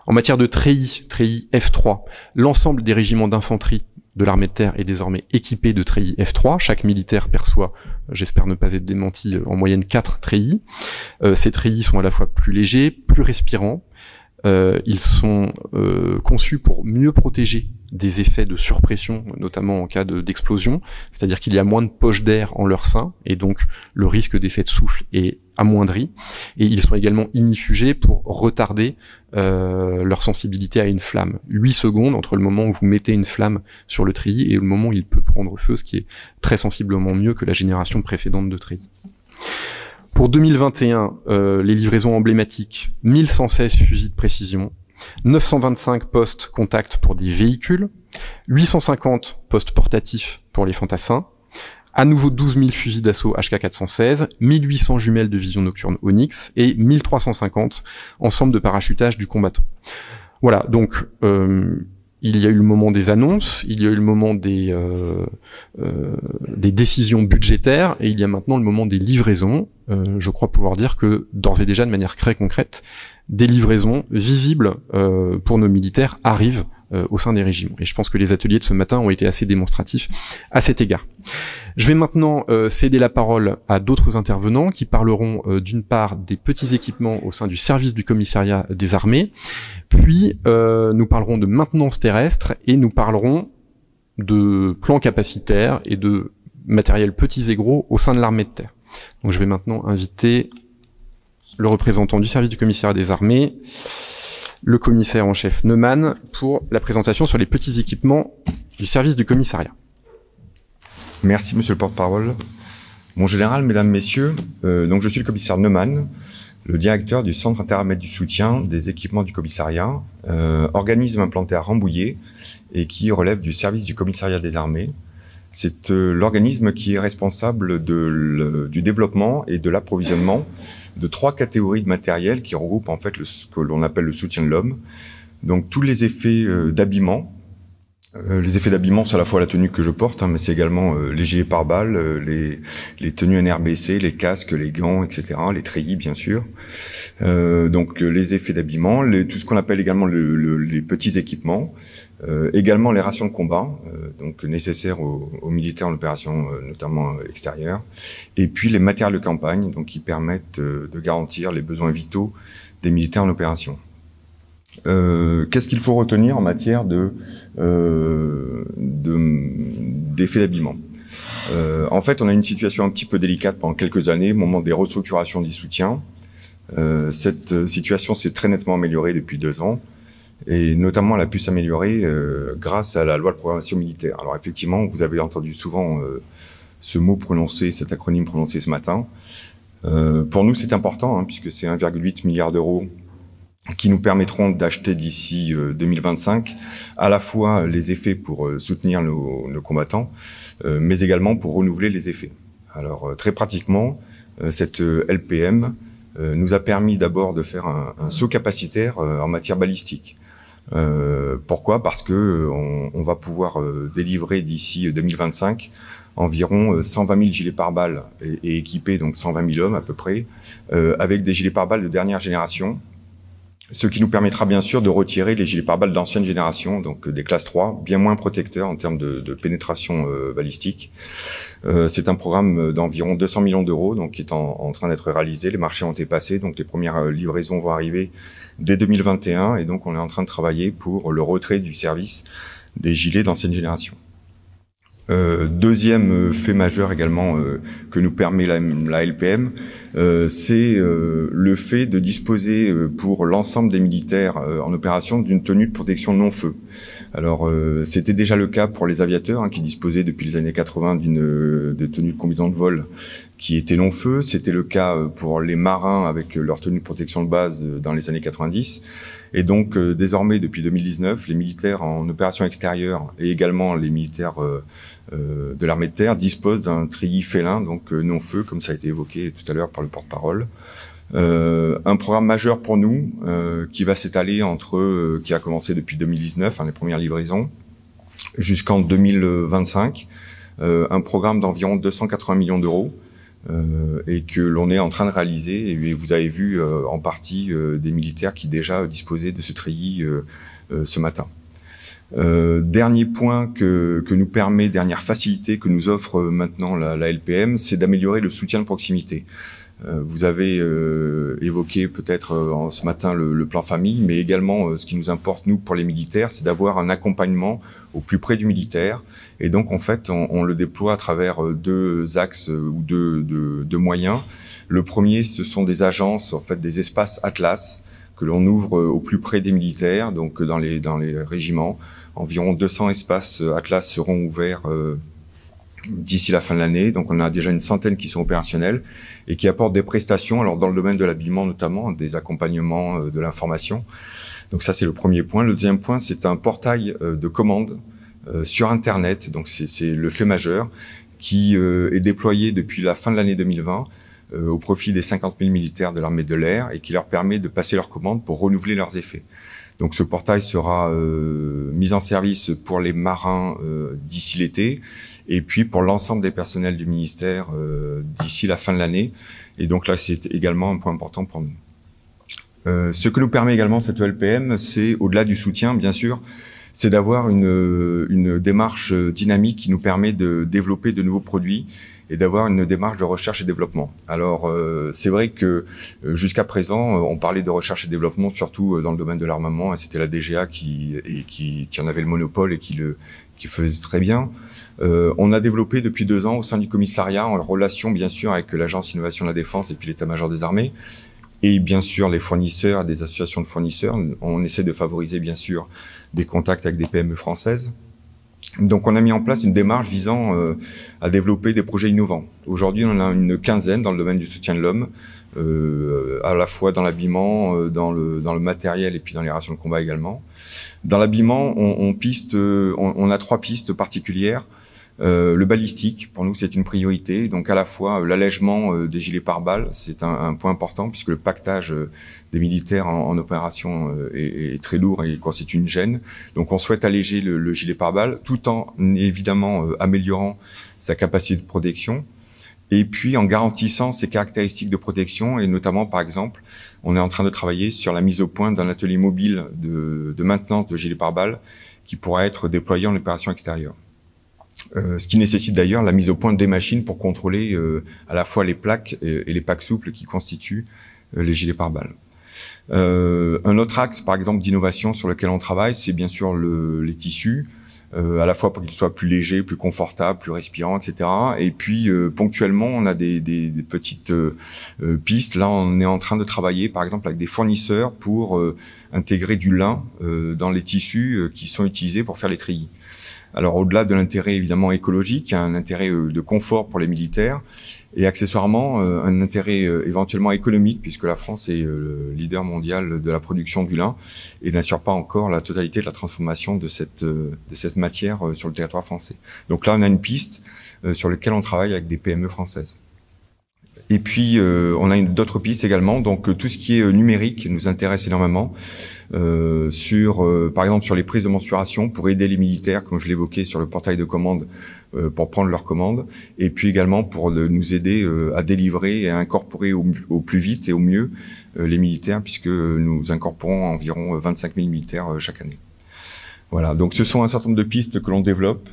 En matière de treillis F3, l'ensemble des régiments d'infanterie de l'armée de terre est désormais équipé de treillis F3. Chaque militaire perçoit, j'espère ne pas être démenti, en moyenne 4 treillis. Ces treillis sont à la fois plus légers, plus respirants. Ils sont conçus pour mieux protéger des effets de surpression, notamment en cas d'explosion, c'est-à-dire qu'il y a moins de poches d'air en leur sein, et donc le risque d'effet de souffle est amoindri, et ils sont également ignifugés pour retarder leur sensibilité à une flamme. 8 secondes entre le moment où vous mettez une flamme sur le treillis et le moment où il peut prendre feu, ce qui est très sensiblement mieux que la génération précédente de treillis. Pour 2021, les livraisons emblématiques, 1116 fusils de précision, 925 postes contact pour des véhicules, 850 postes portatifs pour les fantassins, à nouveau 12 000 fusils d'assaut HK416, 1800 jumelles de vision nocturne Onyx et 1350 ensembles de parachutage du combattant. Voilà, donc il y a eu le moment des annonces, il y a eu le moment des décisions budgétaires, et il y a maintenant le moment des livraisons. Je crois pouvoir dire que, d'ores et déjà, de manière très concrète, des livraisons visibles pour nos militaires arrivent au sein des régiments. Et je pense que les ateliers de ce matin ont été assez démonstratifs à cet égard. Je vais maintenant céder la parole à d'autres intervenants qui parleront d'une part des petits équipements au sein du service du commissariat des armées, puis nous parlerons de maintenance terrestre et nous parlerons de plans capacitaires et de matériel petits et gros au sein de l'armée de terre. Donc je vais maintenant inviter le représentant du service du commissariat des armées, le commissaire en chef Neumann, pour la présentation sur les petits équipements du service du commissariat. Merci, monsieur le porte-parole. Mon général, mesdames, messieurs, donc je suis le commissaire Neumann, le directeur du Centre interaméricain du soutien des équipements du commissariat, organisme implanté à Rambouillet et qui relève du service du commissariat des armées. C'est l'organisme qui est responsable du développement et de l'approvisionnement de 3 catégories de matériel qui regroupent en fait ce que l'on appelle le soutien de l'homme. Donc tous les effets d'habillement. Les effets d'habillement, c'est à la fois la tenue que je porte, mais c'est également les gilets pare-balles, les tenues NRBC, les casques, les gants, etc., les treillis, bien sûr. Donc les effets d'habillement, tout ce qu'on appelle également les petits équipements, également les rations de combat, donc nécessaires aux militaires en opération, notamment extérieure, et puis les matériels de campagne, donc qui permettent de garantir les besoins vitaux des militaires en opération. Qu'est-ce qu'il faut retenir en matière d'effets d'habillement? En fait, on a une situation un petit peu délicate pendant quelques années, au moment des restructurations du soutien. Cette situation s'est très nettement améliorée depuis 2 ans, et notamment elle a pu s'améliorer grâce à la loi de programmation militaire. Alors effectivement, vous avez entendu souvent ce mot prononcé, cet acronyme prononcé ce matin. Pour nous, c'est important, puisque c'est 1,8 milliard d'euros qui nous permettront d'acheter d'ici 2025 à la fois les effets pour soutenir nos combattants, mais également pour renouveler les effets. Alors très pratiquement, cette LPM nous a permis d'abord de faire un saut capacitaire en matière balistique. Pourquoi? Parce que on va pouvoir délivrer d'ici 2025 environ 120 000 gilets pare-balles et équiper donc 120 000 hommes à peu près, avec des gilets pare-balles de dernière génération, ce qui nous permettra bien sûr de retirer les gilets pare-balles d'ancienne génération, donc des classes 3, bien moins protecteurs en termes de pénétration balistique. C'est un programme d'environ 200 millions d'euros, donc qui est en train d'être réalisé. Les marchés ont été passés, donc les premières livraisons vont arriver dès 2021, et donc on est en train de travailler pour le retrait du service des gilets d'ancienne génération. Deuxième fait majeur également que nous permet la LPM, c'est le fait de disposer pour l'ensemble des militaires en opération d'une tenue de protection non-feu. Alors c'était déjà le cas pour les aviateurs qui disposaient depuis les années 80 de tenue de combinaison de vol qui était non-feu. C'était le cas pour les marins avec leur tenue de protection de base dans les années 90. Et donc désormais, depuis 2019, les militaires en opération extérieure et également les militaires de l'armée de terre disposent d'un treillis félin, donc non-feu, comme ça a été évoqué tout à l'heure par le porte-parole. Un programme majeur pour nous qui va s'étaler qui a commencé depuis 2019, les premières livraisons, jusqu'en 2025. Un programme d'environ 280 millions d'euros et que l'on est en train de réaliser. Et vous avez vu en partie des militaires qui déjà disposaient de ce treillis ce matin. Dernier point dernière facilité que nous offre maintenant la LPM, c'est d'améliorer le soutien de proximité. Vous avez évoqué peut-être ce matin le plan famille, mais également ce qui nous importe nous pour les militaires, c'est d'avoir un accompagnement au plus près du militaire. Et donc en fait, on le déploie à travers 2 axes ou deux moyens. Le premier, ce sont des agences, en fait des espaces Atlas que l'on ouvre au plus près des militaires, donc dans les régiments. Environ 200 espaces Atlas seront ouverts d'ici la fin de l'année. Donc on a déjà une centaine qui sont opérationnels et qui apportent des prestations, alors dans le domaine de l'habillement notamment, des accompagnements, de l'information. Donc ça c'est le premier point. Le deuxième point, c'est un portail de commande sur Internet. Donc c'est le fait majeur qui est déployé depuis la fin de l'année 2020 au profit des 50 000 militaires de l'armée de l'air et qui leur permet de passer leurs commandes pour renouveler leurs effets. Donc ce portail sera mis en service pour les marins d'ici l'été et puis pour l'ensemble des personnels du ministère d'ici la fin de l'année. Et donc là, c'est également un point important pour nous. Ce que nous permet également cette LPM, c'est au-delà du soutien, bien sûr, c'est d'avoir une démarche dynamique qui nous permet de développer de nouveaux produits et d'avoir une démarche de recherche et développement. Alors, c'est vrai que jusqu'à présent, on parlait de recherche et développement surtout dans le domaine de l'armement, et c'était la DGA qui en avait le monopole et qui faisait très bien. On a développé depuis 2 ans au sein du commissariat, en relation bien sûr avec l'Agence Innovation de la Défense et puis l'État-major des Armées, et bien sûr les fournisseurs, des associations de fournisseurs. On essaie de favoriser bien sûr des contacts avec des PME françaises. Donc on a mis en place une démarche visant à développer des projets innovants. Aujourd'hui, on en a une quinzaine dans le domaine du soutien de l'homme, à la fois dans l'habillement, dans le matériel et puis dans les rations de combat également. Dans l'habillement, on a 3 pistes particulières. Le balistique, pour nous, c'est une priorité. Donc à la fois l'allègement des gilets pare-balles, c'est un point important puisque le pactage des militaires en opération est très lourd et constitue une gêne. Donc on souhaite alléger le gilet pare-balles tout en évidemment améliorant sa capacité de protection et puis en garantissant ses caractéristiques de protection et notamment par exemple on est en train de travailler sur la mise au point d'un atelier mobile de maintenance de gilets pare-balles qui pourra être déployé en opération extérieure. Ce qui nécessite d'ailleurs la mise au point des machines pour contrôler à la fois les plaques et les packs souples qui constituent les gilets pare-balles. Un autre axe, par exemple, d'innovation sur lequel on travaille, c'est bien sûr les tissus, à la fois pour qu'ils soient plus légers, plus confortables, plus respirants, etc. Et puis, ponctuellement, on a des petites pistes. Là, on est en train de travailler, par exemple, avec des fournisseurs pour intégrer du lin dans les tissus qui sont utilisés pour faire les treillis. Alors au-delà de l'intérêt évidemment écologique, il y a un intérêt de confort pour les militaires et accessoirement un intérêt éventuellement économique puisque la France est le leader mondial de la production du lin et n'assure pas encore la totalité de la transformation de cette matière sur le territoire français. Donc là on a une piste sur laquelle on travaille avec des PME françaises. Et puis on a d'autres pistes également, donc tout ce qui est numérique nous intéresse énormément. Par exemple sur les prises de mensuration pour aider les militaires, comme je l'évoquais, sur le portail de commande pour prendre leurs commandes, et puis également pour nous aider à délivrer et à incorporer au plus vite et au mieux les militaires, puisque nous incorporons environ 25 000 militaires chaque année. Voilà, donc ce sont un certain nombre de pistes que l'on développe.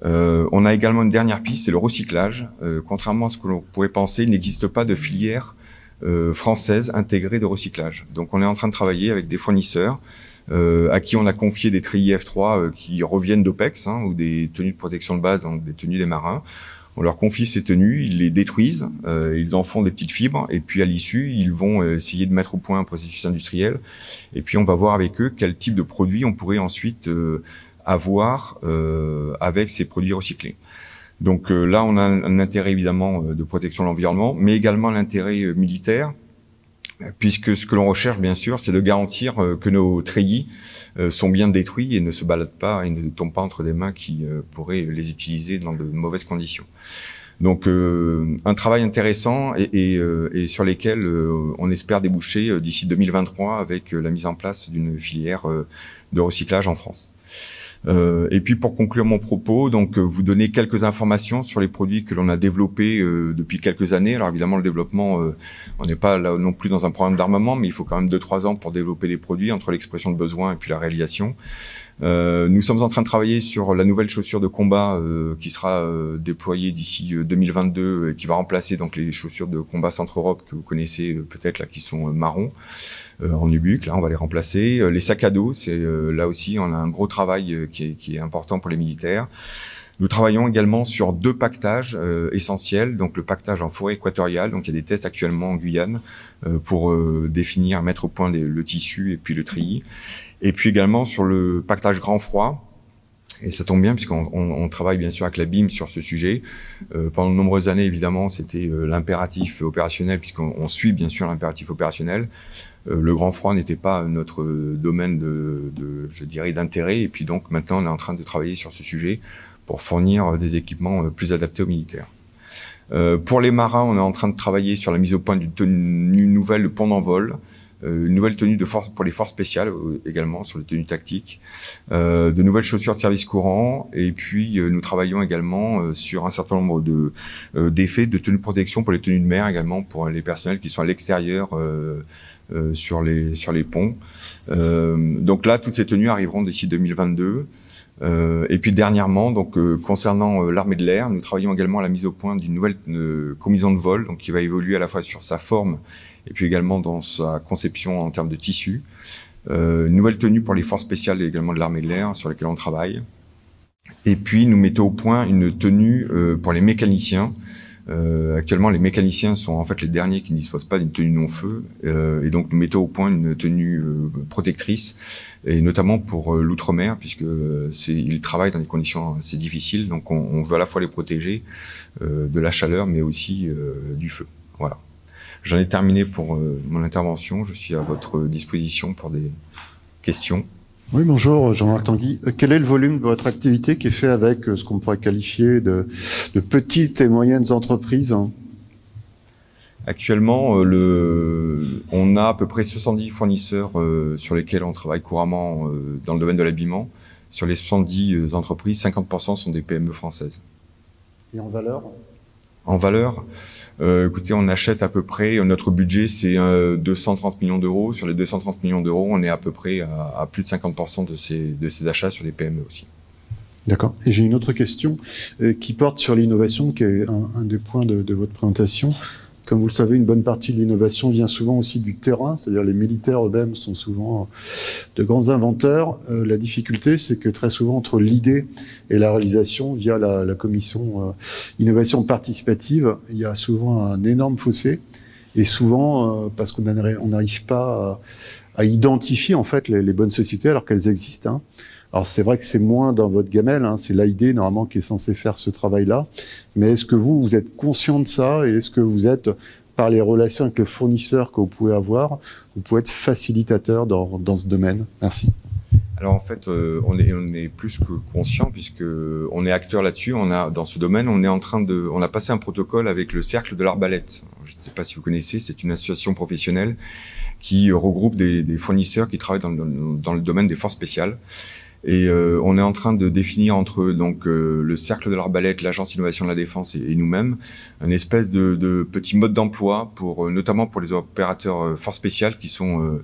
On a également une dernière piste, c'est le recyclage. Contrairement à ce que l'on pourrait penser, il n'existe pas de filière française intégrée de recyclage. Donc on est en train de travailler avec des fournisseurs à qui on a confié des treillis F3 qui reviennent d'OPEX ou des tenues de protection de base, donc des tenues des marins. On leur confie ces tenues, ils les détruisent, ils en font des petites fibres et puis à l'issue, ils vont essayer de mettre au point un processus industriel et puis on va voir avec eux quel type de produit on pourrait ensuite avoir avec ces produits recyclés. Donc là, on a un intérêt évidemment de protection de l'environnement, mais également l'intérêt militaire, puisque ce que l'on recherche, bien sûr, c'est de garantir que nos treillis sont bien détruits et ne se baladent pas et ne tombent pas entre des mains qui pourraient les utiliser dans de mauvaises conditions. Donc un travail intéressant et sur lesquels on espère déboucher d'ici 2023 avec la mise en place d'une filière de recyclage en France. Et puis pour conclure mon propos, donc vous donner quelques informations sur les produits que l'on a développés depuis quelques années. Alors évidemment le développement, on n'est pas là non plus dans un programme d'armement, mais il faut quand même 2-3 ans pour développer les produits entre l'expression de besoin et puis la réalisation. Nous sommes en train de travailler sur la nouvelle chaussure de combat qui sera déployée d'ici 2022 et qui va remplacer donc les chaussures de combat Centre-Europe que vous connaissez peut-être là, qui sont marrons. En nubuck, là on va les remplacer. Les sacs à dos, c'est là aussi on a un gros travail qui est important pour les militaires. Nous travaillons également sur 2 pactages essentiels, donc le pactage en forêt équatoriale, donc il y a des tests actuellement en Guyane pour définir, mettre au point le tissu et puis le treillis. Et puis également sur le pactage grand froid. Et ça tombe bien puisqu'on travaille bien sûr avec la BIM sur ce sujet. Pendant de nombreuses années, évidemment, c'était l'impératif opérationnel puisqu'on suit bien sûr l'impératif opérationnel. Le grand froid n'était pas notre domaine je dirais, d'intérêt. Et puis donc maintenant, on est en train de travailler sur ce sujet pour fournir des équipements plus adaptés aux militaires. Pour les marins, on est en train de travailler sur la mise au point d'une tenue nouvelle de pont d'envol. Une nouvelle tenue de force pour les forces spéciales également sur les tenues tactiques, de nouvelles chaussures de service courant et puis nous travaillons également sur un certain nombre d'effets de tenues de protection pour les tenues de mer également pour les personnels qui sont à l'extérieur sur les ponts. Donc là, toutes ces tenues arriveront d'ici 2022. Et puis dernièrement, donc concernant l'armée de l'air, nous travaillons également à la mise au point d'une nouvelle combinaison de vol, donc qui va évoluer à la fois sur sa forme et puis également dans sa conception en termes de tissu. Une nouvelle tenue pour les forces spéciales également de l'armée de l'air sur lesquelles on travaille. Et puis nous mettons au point une tenue pour les mécaniciens Actuellement, les mécaniciens sont en fait les derniers qui ne disposent pas d'une tenue non-feu, et donc nous mettons au point une tenue protectrice, et notamment pour l'outre-mer, puisque ils travaillent dans des conditions assez difficiles, donc on veut à la fois les protéger de la chaleur, mais aussi du feu. Voilà. J'en ai terminé pour mon intervention. Je suis à votre disposition pour des questions. Oui, bonjour, Jean-Marc Tanguy. Quel est le volume de votre activité qui est fait avec ce qu'on pourrait qualifier de petites et moyennes entreprises? Actuellement, on a à peu près 70 fournisseurs sur lesquels on travaille couramment dans le domaine de l'habillement. Sur les 70 entreprises, 50% sont des PME françaises. Et en valeur? En valeur, écoutez, on achète à peu près, notre budget c'est 230 millions d'euros. Sur les 230 millions d'euros, on est à peu près à plus de 50% de ces achats sur les PME aussi. D'accord. Et j'ai une autre question qui porte sur l'innovation, qui est un des points de votre présentation. Comme vous le savez, une bonne partie de l'innovation vient souvent aussi du terrain, c'est-à-dire les militaires eux-mêmes sont souvent de grands inventeurs. La difficulté, c'est que très souvent, entre l'idée et la réalisation, via la commission innovation participative, il y a souvent un énorme fossé. Et souvent, parce qu'on n'arrive pas à identifier en fait les bonnes sociétés alors qu'elles existent. Hein. Alors c'est vrai que c'est moins dans votre gamelle, hein, c'est l'AID normalement qui est censé faire ce travail-là, mais est-ce que vous êtes conscient de ça et est-ce que vous êtes, par les relations avec le fournisseur que vous pouvez avoir, vous pouvez être facilitateur dans ce domaine? Merci. Alors en fait, on est plus que conscient puisque on est acteur là-dessus. Dans ce domaine, on a passé un protocole avec le Cercle de l'Arbalète. Je ne sais pas si vous connaissez, c'est une association professionnelle qui regroupe des fournisseurs qui travaillent dans le domaine des forces spéciales. Et on est en train de définir entre donc le Cercle de l'Arbalète, l'Agence Innovation de la Défense et nous-mêmes une espèce de petit mode d'emploi notamment pour les opérateurs forces spéciales qui sont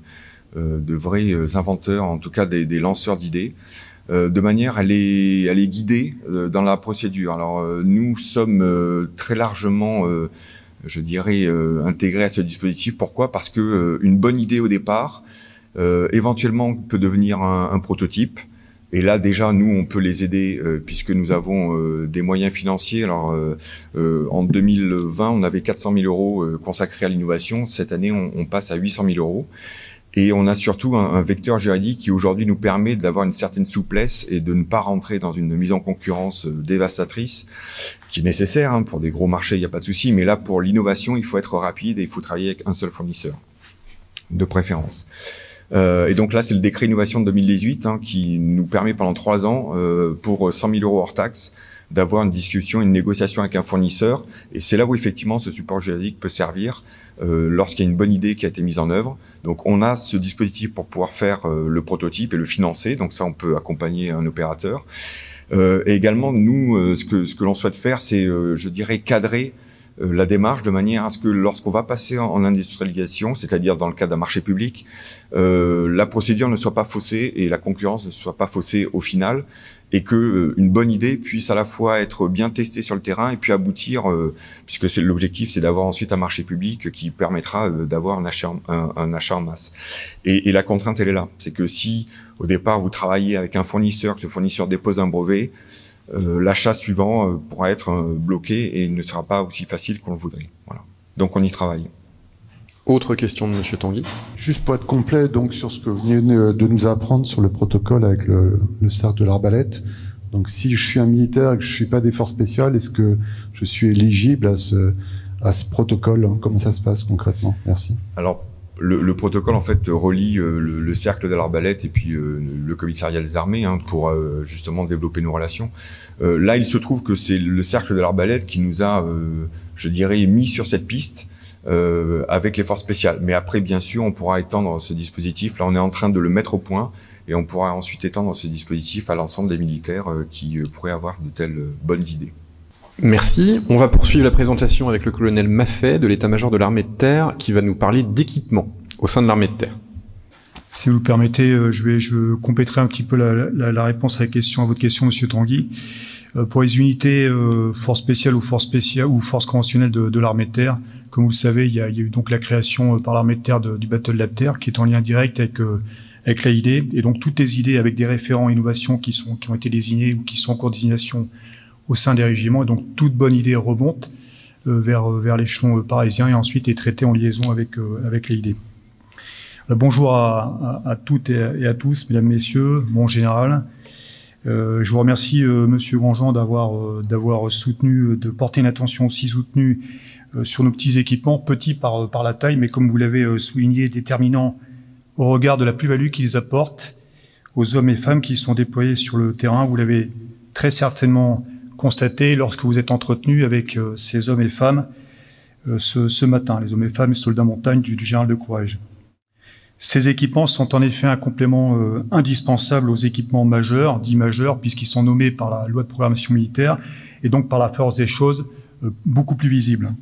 de vrais inventeurs, en tout cas des lanceurs d'idées, de manière à les guider dans la procédure. Alors nous sommes très largement je dirais intégrés à ce dispositif. Pourquoi? Parce que une bonne idée au départ éventuellement peut devenir un prototype. Et là, déjà, nous, on peut les aider puisque nous avons des moyens financiers. Alors, en 2020, on avait 400 000 euros consacrés à l'innovation. Cette année, on passe à 800 000 euros. Et on a surtout un vecteur juridique qui, aujourd'hui, nous permet d'avoir une certaine souplesse et de ne pas rentrer dans une mise en concurrence dévastatrice, qui est nécessaire. Hein, pour des gros marchés, il n'y a pas de souci. Mais là, pour l'innovation, il faut être rapide et il faut travailler avec un seul fournisseur, de préférence. Et donc là, c'est le décret innovation de 2018 qui nous permet pendant 3 ans, pour 100 000 euros hors taxe, d'avoir une discussion, une négociation avec un fournisseur. Et c'est là où effectivement ce support juridique peut servir lorsqu'il y a une bonne idée qui a été mise en œuvre. Donc on a ce dispositif pour pouvoir faire le prototype et le financer. Donc ça, on peut accompagner un opérateur. Et également, nous, ce que l'on souhaite faire, c'est, je dirais, cadrer la démarche de manière à ce que lorsqu'on va passer en industrialisation, c'est-à-dire dans le cas d'un marché public, la procédure ne soit pas faussée et la concurrence ne soit pas faussée au final, et que une bonne idée puisse à la fois être bien testée sur le terrain et puis aboutir, puisque l'objectif c'est d'avoir ensuite un marché public qui permettra d'avoir un achat en masse. Et la contrainte elle est là, c'est que si au départ vous travaillez avec un fournisseur, que le fournisseur dépose un brevet, l'achat suivant pourra être bloqué et ne sera pas aussi facile qu'on le voudrait. Voilà. Donc on y travaille. Autre question de Monsieur Tanguy. Juste pour être complet, donc sur ce que vous venez de nous apprendre sur le protocole avec le Cercle de l'Arbalète. Donc si je suis un militaire et que je suis pas des forces spéciales, est-ce que je suis éligible à ce protocole, hein? Comment ça se passe concrètement? Merci. Alors le protocole en fait relie le Cercle de l'Arbalète et puis le commissariat des armées pour justement développer nos relations. Là, il se trouve que c'est le Cercle de l'Arbalète qui nous a, je dirais, mis sur cette piste avec les forces spéciales. Mais après, bien sûr, on pourra étendre ce dispositif. Là, on est en train de le mettre au point et on pourra ensuite étendre ce dispositif à l'ensemble des militaires qui pourraient avoir de telles bonnes idées. Merci. On va poursuivre la présentation avec le colonel Maffet de l'état-major de l'armée de terre qui va nous parler d'équipement au sein de l'armée de terre. Si vous le permettez, je compléterai un petit peu la réponse à votre question, Monsieur Tanguy. Pour les unités forces spéciales ou forces conventionnelles de l'armée de terre, comme vous le savez, il y a eu donc la création par l'armée de terre du Battle Lab Terre, qui est en lien direct avec l'AID, et donc toutes les idées avec des référents innovation qui ont été désignés ou qui sont en cours de désignation au sein des régiments, et donc toute bonne idée remonte vers l'échelon parisien et ensuite est traité en liaison avec l'AID. Bonjour à toutes et à tous, mesdames, messieurs, mon général. Je vous remercie, Monsieur Grandjean, d'avoir soutenu, de porter une attention aussi soutenue sur nos petits équipements, petits par la taille, mais comme vous l'avez souligné, déterminants au regard de la plus-value qu'ils apportent aux hommes et femmes qui sont déployés sur le terrain. Vous l'avez très certainement constaté lorsque vous êtes entretenu avec ces hommes et femmes ce matin, les hommes et femmes soldats montagne du général de Courrèges. Ces équipements sont en effet un complément indispensable aux équipements majeurs, dits majeurs, puisqu'ils sont nommés par la loi de programmation militaire et donc par la force des choses beaucoup plus visibles.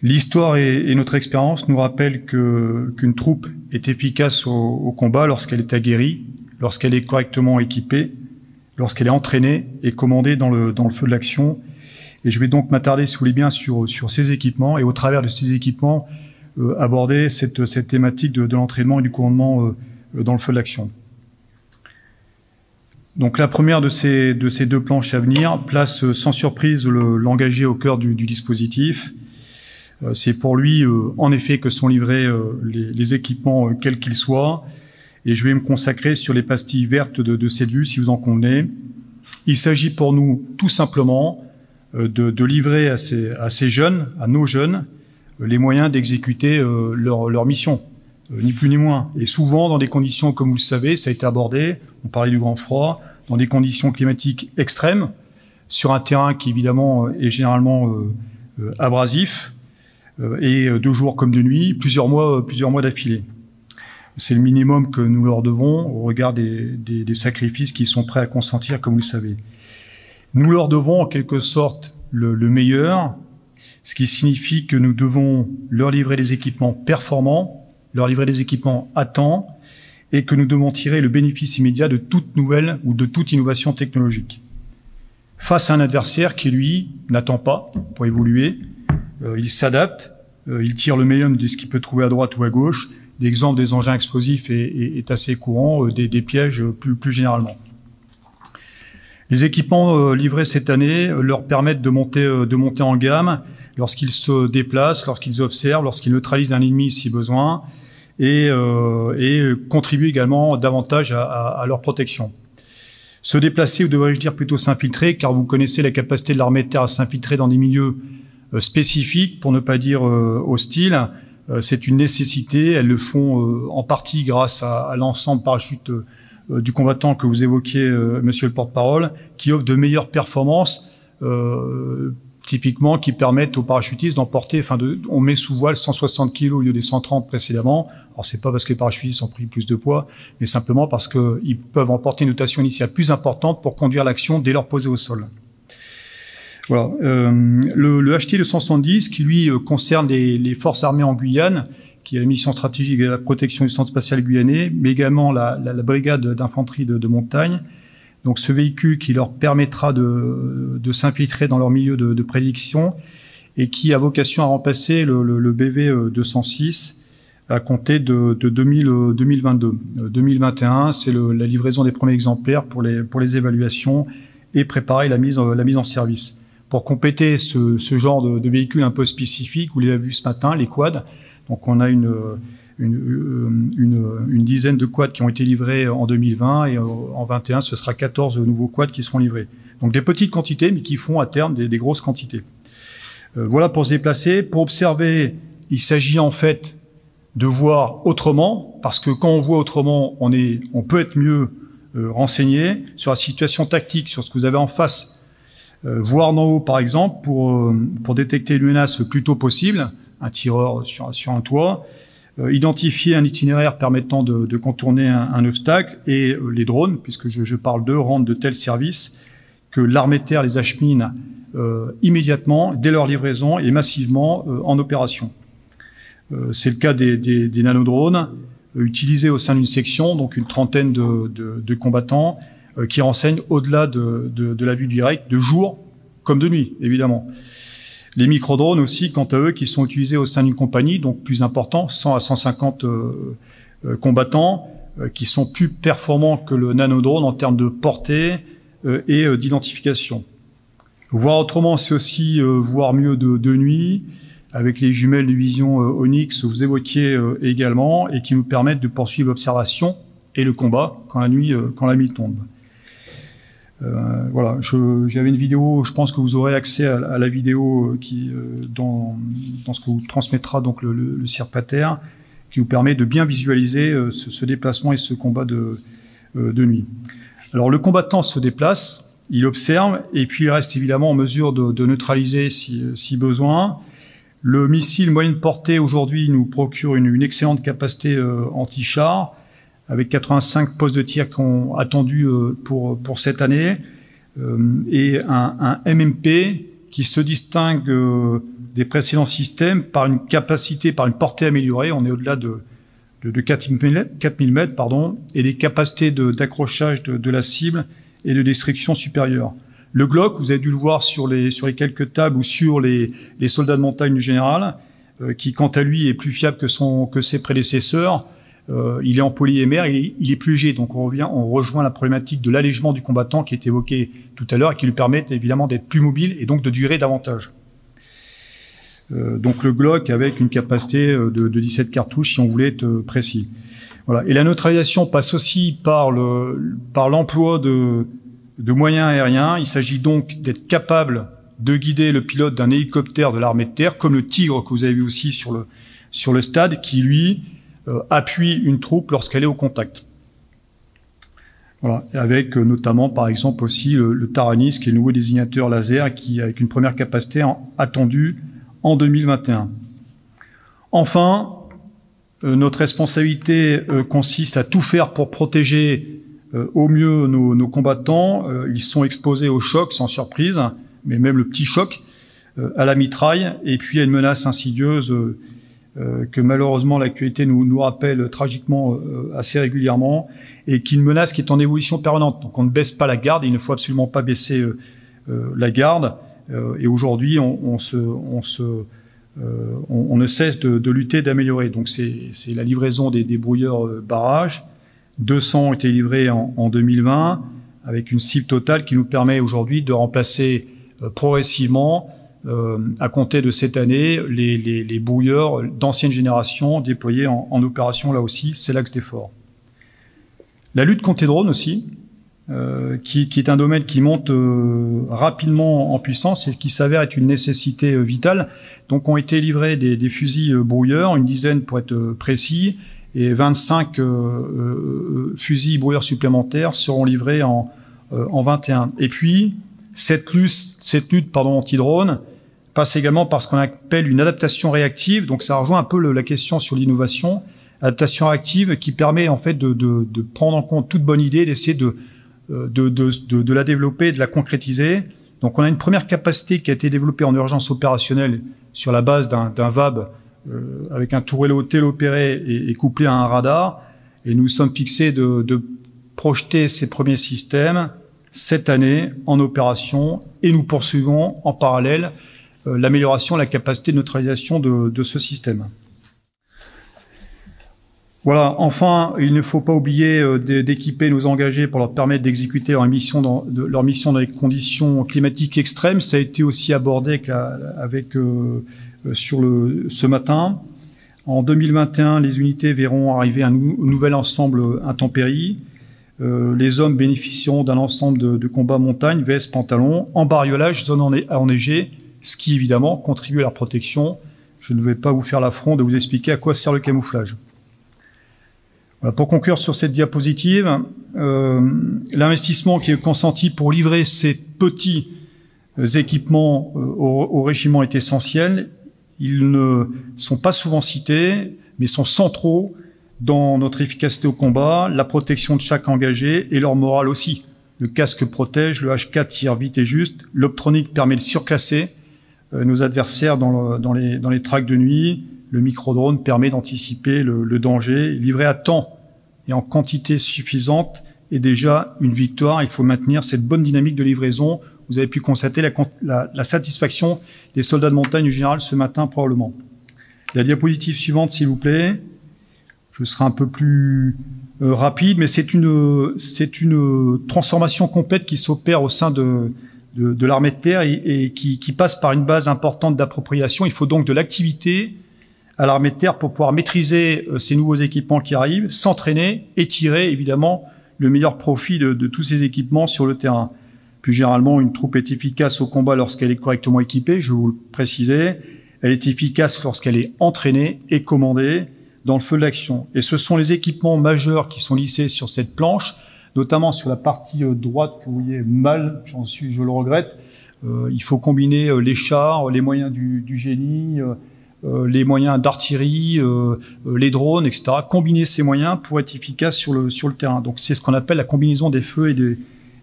L'histoire et notre expérience nous rappellent qu'une troupe est efficace au combat lorsqu'elle est aguerrie, lorsqu'elle est correctement équipée, lorsqu'elle est entraînée et commandée dans le feu de l'action. Et je vais donc m'attarder, si vous voulez bien, sur ces équipements et au travers de ces équipements, aborder cette thématique de l'entraînement et du commandement dans le feu de l'action. Donc la première de ces deux planches à venir place sans surprise l'engagé au cœur du dispositif. C'est pour lui, en effet, que sont livrés les équipements quels qu'ils soient. Et je vais me consacrer sur les pastilles vertes de cette vue, si vous en convenez. Il s'agit pour nous, tout simplement, de livrer à ces jeunes, à nos jeunes, les moyens d'exécuter leur mission, ni plus ni moins. Et souvent, dans des conditions, comme vous le savez, ça a été abordé, on parlait du grand froid, dans des conditions climatiques extrêmes, sur un terrain qui, évidemment, est généralement abrasif, et de jour comme de nuit, plusieurs mois d'affilée. C'est le minimum que nous leur devons au regard des sacrifices qu'ils sont prêts à consentir, comme vous le savez. Nous leur devons, en quelque sorte, le meilleur, ce qui signifie que nous devons leur livrer des équipements performants, leur livrer des équipements à temps, et que nous devons tirer le bénéfice immédiat de toute nouvelle ou de toute innovation technologique. Face à un adversaire qui, lui, n'attend pas pour évoluer, il s'adapte, il tire le meilleur de ce qu'il peut trouver à droite ou à gauche. L'exemple des engins explosifs est assez courant, des pièges plus généralement. Les équipements livrés cette année leur permettent de monter en gamme lorsqu'ils se déplacent, lorsqu'ils observent, lorsqu'ils neutralisent un ennemi si besoin, et contribuent également davantage à leur protection. Se déplacer, ou devrais-je dire plutôt s'infiltrer, car vous connaissez la capacité de l'armée de terre à s'infiltrer dans des milieux spécifiques, pour ne pas dire hostiles, c'est une nécessité. Elles le font en partie grâce à l'ensemble parachute du combattant que vous évoquiez, monsieur le porte-parole, qui offre de meilleures performances, typiquement qui permettent aux parachutistes d'emporter, on met sous voile 160 kg au lieu des 130 précédemment. Alors c'est pas parce que les parachutistes ont pris plus de poids, mais simplement parce qu'ils peuvent emporter une notation initiale plus importante pour conduire l'action dès leur posée au sol. Voilà. Le HT 270, qui lui concerne les forces armées en Guyane, qui est la mission stratégique de la protection du centre spatial guyanais, mais également la brigade d'infanterie de montagne. Donc ce véhicule qui leur permettra de s'infiltrer dans leur milieu de prédiction et qui a vocation à remplacer le BV 206 à compter de 2022. 2021, c'est la livraison des premiers exemplaires pour les évaluations et préparer la mise en service. Pour compléter ce genre de véhicule un peu spécifique, vous l'avez vu ce matin, les quads. Donc on a une dizaine de quads qui ont été livrés en 2020 et en 2021, ce sera 14 nouveaux quads qui seront livrés. Donc des petites quantités, mais qui font à terme des grosses quantités. Voilà pour se déplacer. Pour observer, il s'agit en fait de voir autrement, parce que quand on voit autrement, on peut être mieux renseigné sur la situation tactique, sur ce que vous avez en face. Voir d'en haut, par exemple, pour détecter une menace plus tôt possible, un tireur sur un toit, identifier un itinéraire permettant de contourner un obstacle, et les drones, puisque je parle d'eux, rendent de tels services que l'armée de terre les achemine immédiatement, dès leur livraison et massivement en opération. C'est le cas des nanodrones, utilisés au sein d'une section, donc une trentaine de combattants, qui renseignent au-delà de la vue directe, de jour comme de nuit, évidemment. Les microdrones aussi, quant à eux, qui sont utilisés au sein d'une compagnie, donc plus important, 100 à 150 combattants, qui sont plus performants que le nanodrone en termes de portée et d'identification. Voir autrement, c'est aussi voir mieux de nuit, avec les jumelles de vision Onyx que vous évoquiez également, et qui nous permettent de poursuivre l'observation et le combat quand la nuit tombe. Voilà, j'avais une vidéo, je pense que vous aurez accès à la vidéo qui dans ce que vous transmettra donc le CIRPATER, qui vous permet de bien visualiser ce déplacement et ce combat de nuit. Alors le combattant se déplace, il observe, et puis il reste évidemment en mesure de neutraliser si besoin. Le missile moyenne portée aujourd'hui nous procure une excellente capacité anti-char, avec 85 postes de tir qu'on attendu pour cette année, et un MMP qui se distingue des précédents systèmes par une capacité, par une portée améliorée. On est au-delà de 4000 mètres, et des capacités d'accrochage de la cible et de destruction supérieure. Le Glock, vous avez dû le voir sur les quelques tables ou sur les soldats de montagne du général, qui quant à lui est plus fiable que ses prédécesseurs. Il est en polyémère, il est plus léger, donc on rejoint la problématique de l'allègement du combattant qui est évoquée tout à l'heure et qui lui permet évidemment d'être plus mobile et donc de durer davantage. Donc le Glock avec une capacité de 17 cartouches si on voulait être précis. Voilà. Et la neutralisation passe aussi par l'emploi de moyens aériens. Il s'agit donc d'être capable de guider le pilote d'un hélicoptère de l'armée de terre, comme le Tigre que vous avez vu aussi sur le stade, qui lui appuie une troupe lorsqu'elle est au contact. Voilà, avec notamment par exemple aussi le Taranis, qui est le nouveau désignateur laser, qui avec une première capacité attendue en 2021. Enfin, notre responsabilité consiste à tout faire pour protéger au mieux nos combattants. Ils sont exposés au choc, sans surprise, mais même le petit choc, à la mitraille, et puis à une menace insidieuse que malheureusement l'actualité nous rappelle tragiquement assez régulièrement, et qui est une menace qui est en évolution permanente. Donc on ne baisse pas la garde, il ne faut absolument pas baisser la garde, et aujourd'hui on ne cesse de lutter, d'améliorer. Donc c'est la livraison des brouilleurs barrages. 200 ont été livrés en 2020, avec une cible totale qui nous permet aujourd'hui de remplacer progressivement, à compter de cette année, les brouilleurs d'ancienne génération déployés en opération là aussi, c'est l'axe d'effort. La lutte contre les drones aussi, qui est un domaine qui monte rapidement en puissance et qui s'avère être une nécessité vitale. Donc ont été livrés des fusils brouilleurs, une dizaine pour être précis, et 25 fusils brouilleurs supplémentaires seront livrés en 21. Et puis, cette lutte anti-drone passe également par ce qu'on appelle une adaptation réactive. Donc ça rejoint un peu la question sur l'innovation. Adaptation réactive qui permet en fait de prendre en compte toute bonne idée, d'essayer de la développer, de la concrétiser. Donc on a une première capacité qui a été développée en urgence opérationnelle sur la base d'un VAB avec un tourello téléopéré et couplé à un radar. Et nous sommes fixés de projeter ces premiers systèmes cette année en opération, et nous poursuivons en parallèle l'amélioration de la capacité de neutralisation de ce système. Voilà. Enfin, il ne faut pas oublier d'équiper nos engagés pour leur permettre d'exécuter leur mission dans les conditions climatiques extrêmes. Ça a été aussi abordé ce matin. En 2021, les unités verront arriver un nouvel ensemble intempéries. Les hommes bénéficieront d'un ensemble de combats montagne, veste, pantalon, en bariolage, zone enneigée, ce qui évidemment contribue à leur protection. Je ne vais pas vous faire l'affront de vous expliquer à quoi sert le camouflage. Voilà, pour conclure sur cette diapositive, l'investissement qui est consenti pour livrer ces petits équipements au régiment est essentiel. Ils ne sont pas souvent cités, mais sont centraux dans notre efficacité au combat, la protection de chaque engagé et leur morale aussi. Le casque protège, le H4 tire vite et juste, l'optronique permet de surclasser nos adversaires dans les tracks de nuit, le micro-drone permet d'anticiper le danger, livré à temps et en quantité suffisante est déjà une victoire. Il faut maintenir cette bonne dynamique de livraison. Vous avez pu constater la satisfaction des soldats de montagne du général ce matin probablement. La diapositive suivante, s'il vous plaît. Je serai un peu plus rapide, mais c'est une transformation complète qui s'opère au sein de de l'armée de terre et qui passe par une base importante d'appropriation. Il faut donc de l'activité à l'armée de terre pour pouvoir maîtriser ces nouveaux équipements qui arrivent, s'entraîner et tirer évidemment le meilleur profit de tous ces équipements sur le terrain. Plus généralement, une troupe est efficace au combat lorsqu'elle est correctement équipée, je vous le précisais. Elle est efficace lorsqu'elle est entraînée et commandée dans le feu de l'action. Et ce sont les équipements majeurs qui sont lissés sur cette planche, notamment sur la partie droite que vous voyez mal, je le regrette. Il faut combiner les chars, les moyens du génie, les moyens d'artillerie, les drones, etc. Combiner ces moyens pour être efficace sur le terrain. Donc c'est ce qu'on appelle la combinaison des feux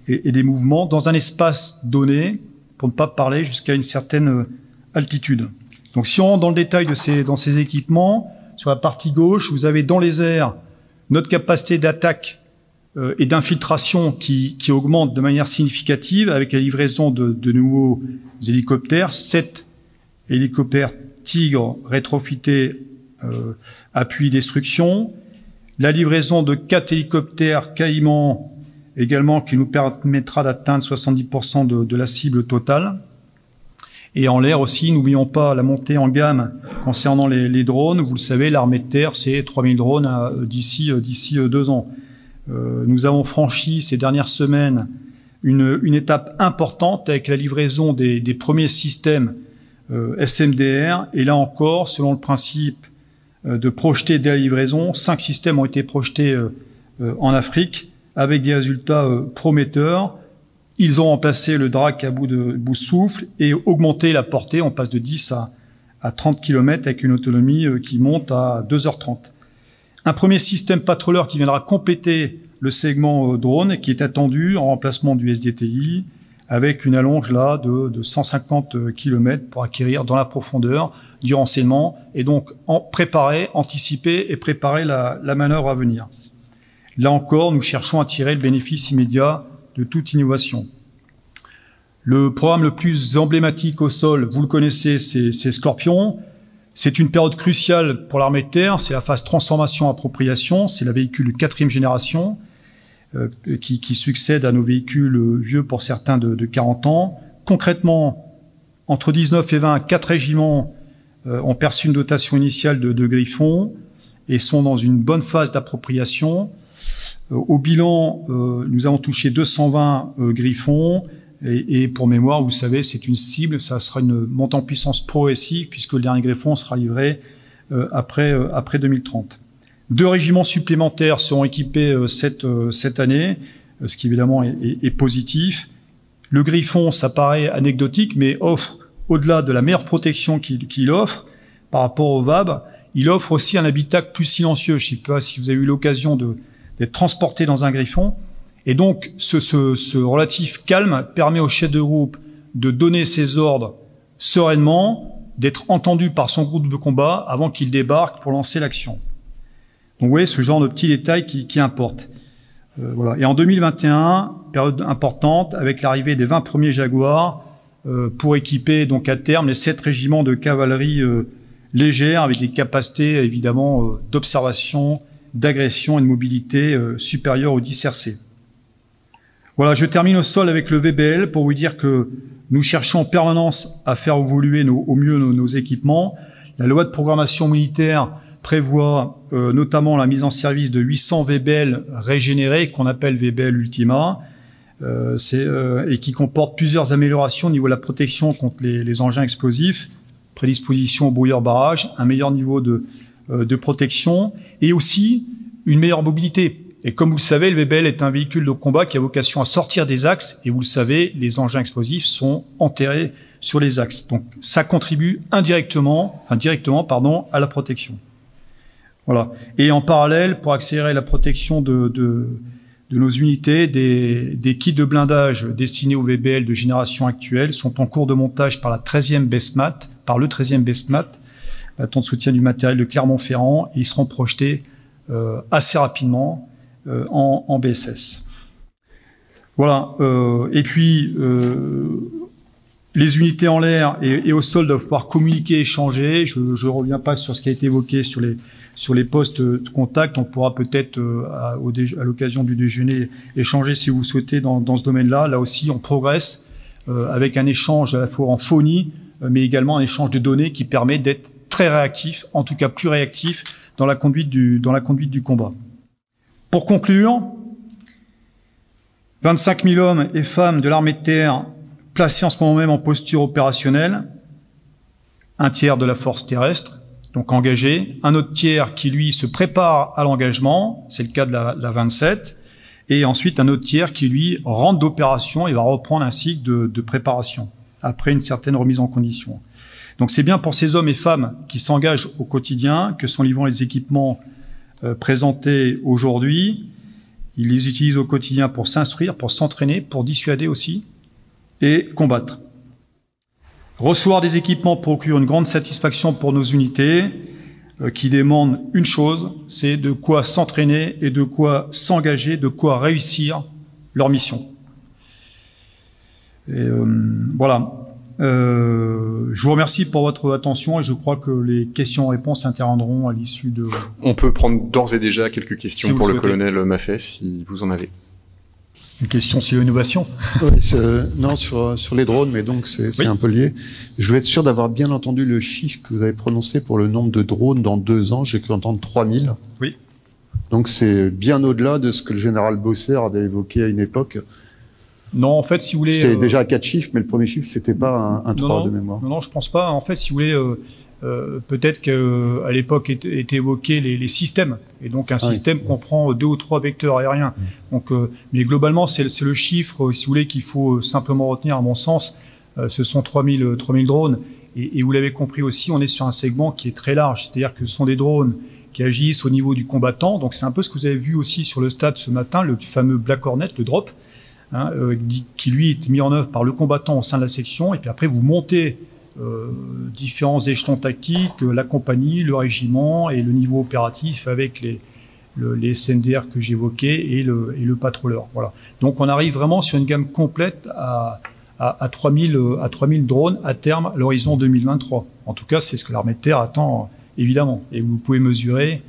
et des mouvements dans un espace donné, pour ne pas parler jusqu'à une certaine altitude. Donc si on rentre dans le détail dans ces équipements, sur la partie gauche, vous avez dans les airs notre capacité d'attaque et d'infiltration qui augmente de manière significative avec la livraison de nouveaux hélicoptères, 7 hélicoptères Tigre rétrofités appui destruction, la livraison de 4 hélicoptères Caïman également qui nous permettra d'atteindre 70% de la cible totale. Et en l'air aussi, n'oublions pas la montée en gamme concernant les drones. Vous le savez, l'armée de terre, c'est 3000 drones d'ici 2 ans. Nous avons franchi ces dernières semaines une étape importante avec la livraison des premiers systèmes SMDR. Et là encore, selon le principe de projeter dès la livraison, 5 systèmes ont été projetés en Afrique avec des résultats prometteurs. Ils ont remplacé le DRAC à bout de souffle et augmenté la portée. On passe de 10 à 30 km avec une autonomie qui monte à 2h30. Un premier système patrouilleur qui viendra compléter le segment drone qui est attendu en remplacement du SDTI avec une allonge là de 150 km pour acquérir dans la profondeur du renseignement et donc anticiper et préparer la manœuvre à venir. Là encore, nous cherchons à tirer le bénéfice immédiat de toute innovation. Le programme le plus emblématique au sol, vous le connaissez, c'est Scorpion. C'est une période cruciale pour l'armée de terre, c'est la phase transformation-appropriation, c'est la véhicule de 4e génération qui succède à nos véhicules vieux pour certains de 40 ans. Concrètement, entre 19 et 20, 4 régiments ont perçu une dotation initiale de Griffon et sont dans une bonne phase d'appropriation. Au bilan, nous avons touché 220 Griffons et pour mémoire, vous savez, c'est une cible, ça sera une montée en puissance progressive puisque le dernier Griffon sera livré après 2030. 2 régiments supplémentaires seront équipés cette année, ce qui évidemment est positif. Le Griffon, ça paraît anecdotique, mais offre, au-delà de la meilleure protection qu'il offre par rapport au VAB, il offre aussi un habitacle plus silencieux. Je ne sais pas si vous avez eu l'occasion d'être transporté dans un Griffon. Et donc, ce relatif calme permet au chef de groupe de donner ses ordres sereinement, d'être entendu par son groupe de combat avant qu'il débarque pour lancer l'action. Donc, vous voyez, ce genre de petits détails qui importent. Voilà. Et en 2021, période importante, avec l'arrivée des 20 premiers Jaguars, pour équiper donc à terme les 7 régiments de cavalerie légère avec des capacités évidemment d'observation, d'agression et de mobilité supérieures aux 10 RC. Voilà, je termine au sol avec le VBL pour vous dire que nous cherchons en permanence à faire évoluer au mieux nos équipements. La loi de programmation militaire prévoit notamment la mise en service de 800 VBL régénérés qu'on appelle VBL Ultima et qui comporte plusieurs améliorations au niveau de la protection contre les engins explosifs, prédisposition au brouilleur-barrage, un meilleur niveau de protection et aussi une meilleure mobilité. Et comme vous le savez, le VBL est un véhicule de combat qui a vocation à sortir des axes et vous le savez, les engins explosifs sont enterrés sur les axes. Donc ça contribue directement à la protection. Voilà. Et en parallèle, pour accélérer la protection de nos unités, des kits de blindage destinés aux VBL de génération actuelle sont en cours de montage par le 13e BESMAT, bâton de soutien du matériel de Clermont-Ferrand, et ils seront projetés assez rapidement en BSS. Voilà. Et puis, les unités en l'air et au sol doivent pouvoir communiquer, échanger. Je ne reviens pas sur ce qui a été évoqué sur les postes de contact. On pourra peut-être, à l'occasion du déjeuner, échanger si vous souhaitez dans ce domaine-là. Là aussi, on progresse avec un échange à la fois en phonie, mais également un échange de données qui permet d'être très réactif, en tout cas plus réactif dans la conduite du combat. Pour conclure, 25 000 hommes et femmes de l'armée de terre placés en ce moment même en posture opérationnelle, un tiers de la force terrestre, donc engagé, un autre tiers qui, lui, se prépare à l'engagement, c'est le cas de la 27, et ensuite un autre tiers qui, lui, rentre d'opération et va reprendre un cycle de préparation, après une certaine remise en condition. Donc c'est bien pour ces hommes et femmes qui s'engagent au quotidien que sont livrés les équipements présentés aujourd'hui. Ils les utilisent au quotidien pour s'instruire, pour s'entraîner, pour dissuader aussi, et combattre. Recevoir des équipements procure une grande satisfaction pour nos unités, qui demandent une chose, c'est de quoi s'entraîner et de quoi s'engager, de quoi réussir leur mission. Et voilà. Je vous remercie pour votre attention et je crois que les questions-réponses interviendront à l'issue de... On peut prendre d'ores et déjà quelques questions si pour le souhaitez. colonel Maffei, si vous en avez. Une question sur l'innovation. Oui, non, sur les drones, mais donc c'est un peu lié. Je veux être sûr d'avoir bien entendu le chiffre que vous avez prononcé pour le nombre de drones dans 2 ans. J'ai cru entendre 3000. Oui. Donc c'est bien au-delà de ce que le général Bosser avait évoqué à une époque. Non, en fait, si vous voulez... C'était déjà à 4 chiffres, mais le premier chiffre, c'était pas un 3 de mémoire. Non, je pense pas. En fait, si vous voulez, peut-être qu'à l'époque étaient évoqués les systèmes. Et donc, un système comprend 2 ou 3 vecteurs aériens. Donc, mais globalement, c'est le chiffre, si vous voulez, qu'il faut simplement retenir, à mon sens. Ce sont 3000 drones. Et vous l'avez compris aussi, on est sur un segment qui est très large. C'est-à-dire que ce sont des drones qui agissent au niveau du combattant. Donc, c'est un peu ce que vous avez vu aussi sur le stade ce matin, le fameux Black Hornet, le drop. Qui lui est mis en œuvre par le combattant au sein de la section, et puis après vous montez différents échelons tactiques, la compagnie, le régiment et le niveau opératif avec les SNDR que j'évoquais et le patroleur. Voilà. Donc on arrive vraiment sur une gamme complète à 3000 drones à terme à l'horizon 2023. En tout cas, c'est ce que l'armée de terre attend évidemment. Et vous pouvez mesurer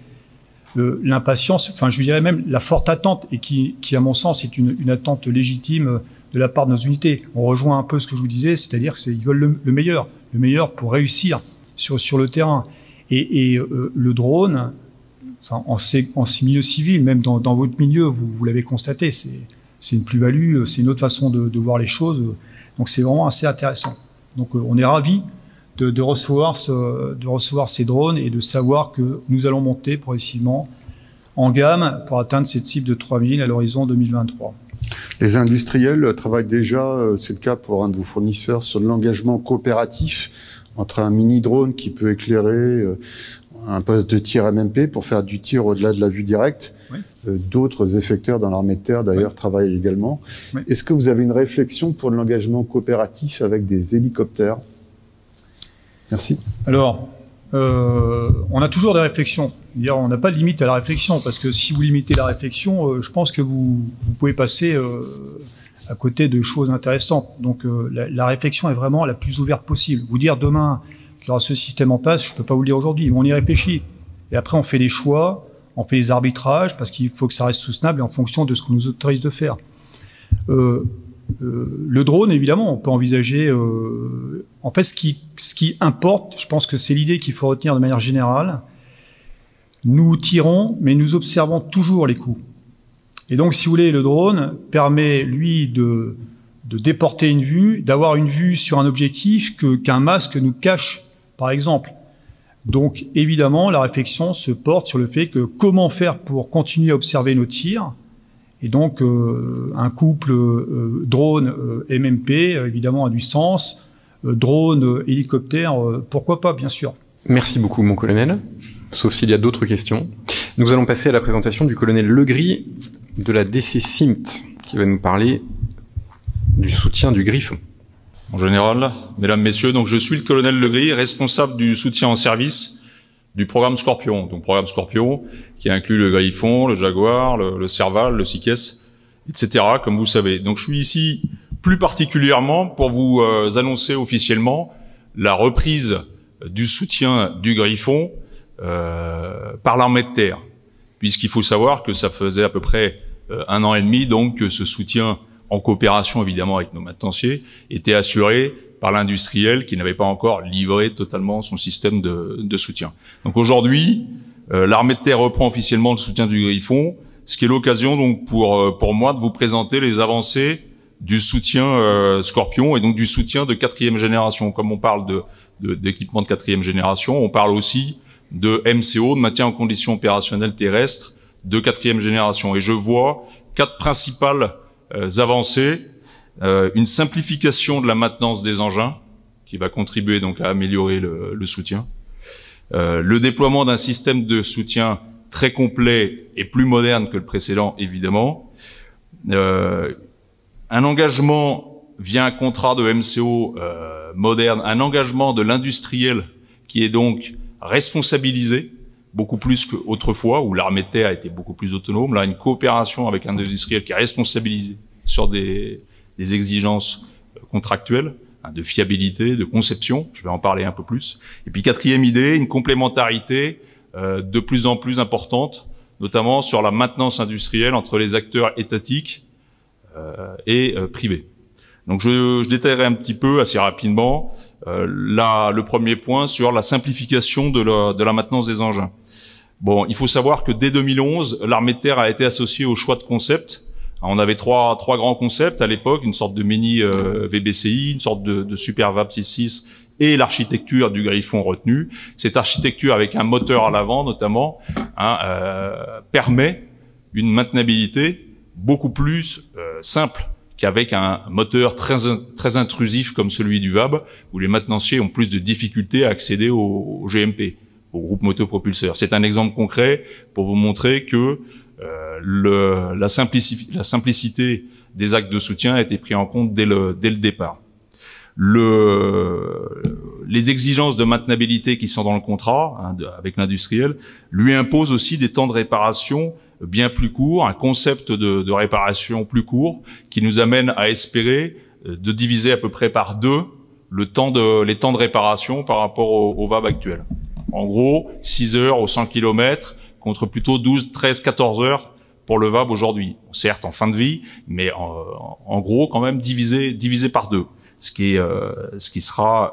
l'impatience, enfin je dirais même la forte attente, et qui à mon sens est une attente légitime de la part de nos unités. On rejoint un peu ce que je vous disais, c'est-à-dire qu'ils veulent le meilleur pour réussir sur le terrain. Et le drone, enfin, en milieu civil, même dans votre milieu, vous l'avez constaté, c'est une plus-value, c'est une autre façon de voir les choses. Donc c'est vraiment assez intéressant. Donc on est ravis de recevoir ces drones et de savoir que nous allons monter progressivement en gamme pour atteindre cette cible de 3000 à l'horizon 2023. Les industriels travaillent déjà, c'est le cas pour un de vos fournisseurs, sur l'engagement coopératif entre un mini-drone qui peut éclairer un poste de tir MMP pour faire du tir au-delà de la vue directe. Oui. D'autres effecteurs dans l'armée de terre, d'ailleurs, travaillent également. Oui. Est-ce que vous avez une réflexion pour l'engagement coopératif avec des hélicoptères ? Merci. Alors, on a toujours des réflexions. D'ailleurs, on n'a pas de limite à la réflexion, parce que si vous limitez la réflexion, je pense que vous pouvez passer à côté de choses intéressantes. Donc, la réflexion est vraiment la plus ouverte possible. Vous dire demain qu'il y aura ce système en place, je ne peux pas vous le dire aujourd'hui. On y réfléchit. Et après, on fait des choix, on fait des arbitrages, parce qu'il faut que ça reste soutenable et en fonction de ce qu'on nous autorise de faire. Le drone, évidemment, on peut envisager... en fait, ce qui importe, je pense que c'est l'idée qu'il faut retenir de manière générale. Nous tirons, mais nous observons toujours les coups. Et donc, si vous voulez, le drone permet, lui, de déporter une vue, d'avoir une vue sur un objectif qu'un masque nous cache, par exemple. Donc, évidemment, la réflexion se porte sur le fait que comment faire pour continuer à observer nos tirs. Et donc, un couple drone MMP, évidemment, a du sens. Drone, hélicoptère, pourquoi pas, bien sûr. Merci beaucoup, mon colonel. Sauf s'il y a d'autres questions. Nous allons passer à la présentation du colonel Legris de la DC SIMT, qui va nous parler du soutien du Griffon. En général, mesdames, messieurs, donc je suis le colonel Legris, responsable du soutien en service du programme Scorpion. Donc, programme Scorpion, qui inclut le Griffon, le Jaguar, le Serval, le Sikes, etc., comme vous savez. Donc, je suis ici plus particulièrement pour vous annoncer officiellement la reprise du soutien du Griffon par l'armée de terre, puisqu'il faut savoir que ça faisait à peu près 1 an et demi donc que ce soutien en coopération évidemment avec nos maintenanciers, était assurée par l'industriel qui n'avait pas encore livré totalement son système de soutien. Donc aujourd'hui, l'armée de terre reprend officiellement le soutien du Griffon, ce qui est l'occasion donc pour moi de vous présenter les avancées du soutien Scorpion et donc du soutien de 4e génération. Comme on parle d'équipement de 4e génération, on parle aussi de MCO, de maintien en condition opérationnelle terrestre de 4e génération. Et je vois 4 principales avancées. Une simplification de la maintenance des engins, qui va contribuer donc à améliorer le soutien. Le déploiement d'un système de soutien très complet et plus moderne que le précédent, évidemment. Un engagement via un contrat de MCO moderne, un engagement de l'industriel qui est donc responsabilisé, beaucoup plus qu'autrefois, où l'armée de terre était beaucoup plus autonome. Là, une coopération avec un industriel qui est responsabilisé sur des exigences contractuelles, de fiabilité, de conception, je vais en parler un peu plus. Et puis 4e idée, une complémentarité de plus en plus importante, notamment sur la maintenance industrielle entre les acteurs étatiques et privés. Donc je détaillerai un petit peu assez rapidement le premier point sur la simplification de la maintenance des engins. Bon, il faut savoir que dès 2011, l'armée de terre a été associée au choix de concept. On avait trois grands concepts à l'époque, une sorte de mini VBCI, une sorte de super VAP 6.6 et l'architecture du Griffon retenue. Cette architecture avec un moteur à l'avant notamment permet une maintenabilité beaucoup plus simple qu'avec un moteur très intrusif comme celui du VAB, où les maintenanciers ont plus de difficultés à accéder au GMP, au groupe motopropulseur. C'est un exemple concret pour vous montrer que la simplicité des actes de soutien a été pris en compte dès le départ. Les exigences de maintenabilité qui sont dans le contrat avec l'industriel lui imposent aussi des temps de réparation bien plus courts, un concept de réparation plus court qui nous amène à espérer de diviser à peu près par 2 les temps de réparation par rapport au VAB actuel. En gros, 6 heures au 100 km contre plutôt 12, 13, 14 heures pour le VAB aujourd'hui. Certes en fin de vie, mais en gros quand même divisé par 2. Ce qui sera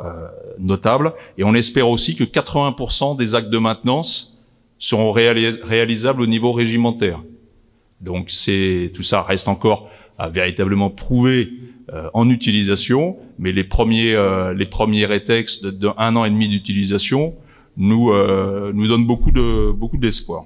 notable. Et on espère aussi que 80% des actes de maintenance seront réalisables au niveau régimentaire. Donc tout ça reste encore à véritablement prouver en utilisation, mais les premiers rétex de 1 an et demi d'utilisation nous donnent beaucoup d'espoir.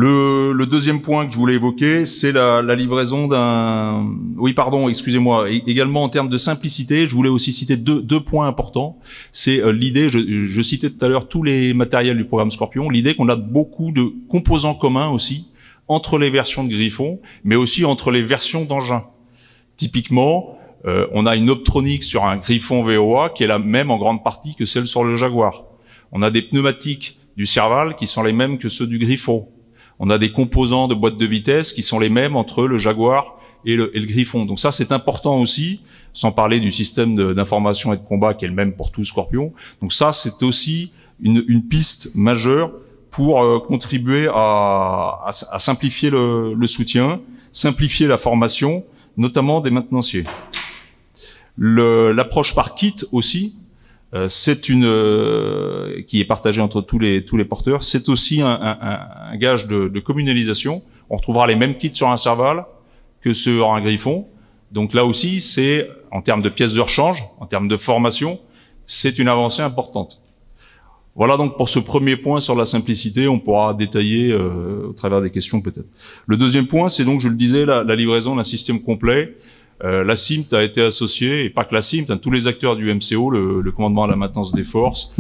Le deuxième point que je voulais évoquer, c'est la livraison d'un... Oui, pardon, excusez-moi. Également en termes de simplicité, je voulais aussi citer deux points importants. C'est l'idée, je citais tout à l'heure tous les matériels du programme Scorpion, l'idée qu'on a beaucoup de composants communs aussi entre les versions de Griffon, mais aussi entre les versions d'engins. Typiquement, on a une optronique sur un Griffon VOA qui est la même en grande partie que celle sur le Jaguar. On a des pneumatiques du Serval qui sont les mêmes que ceux du Griffon. On a des composants de boîte de vitesse qui sont les mêmes entre le Jaguar et le Griffon. Donc ça, c'est important aussi, sans parler du système d'information et de combat qui est le même pour tout Scorpion. Donc ça, c'est aussi une piste majeure pour contribuer à simplifier le soutien, simplifier la formation, notamment des maintenanciers. L'approche par kit aussi, c'est qui est partagée entre tous les porteurs. C'est aussi un gage de communalisation. On retrouvera les mêmes kits sur un Serval que sur un Griffon. Donc là aussi, c'est en termes de pièces de rechange, en termes de formation, c'est une avancée importante. Voilà donc pour ce premier point sur la simplicité. On pourra détailler au travers des questions peut-être. Le deuxième point, c'est donc, je le disais, la livraison d'un système complet. La CIMT a été associée, et pas que la CIMT, tous les acteurs du MCO, le commandement à la maintenance des forces,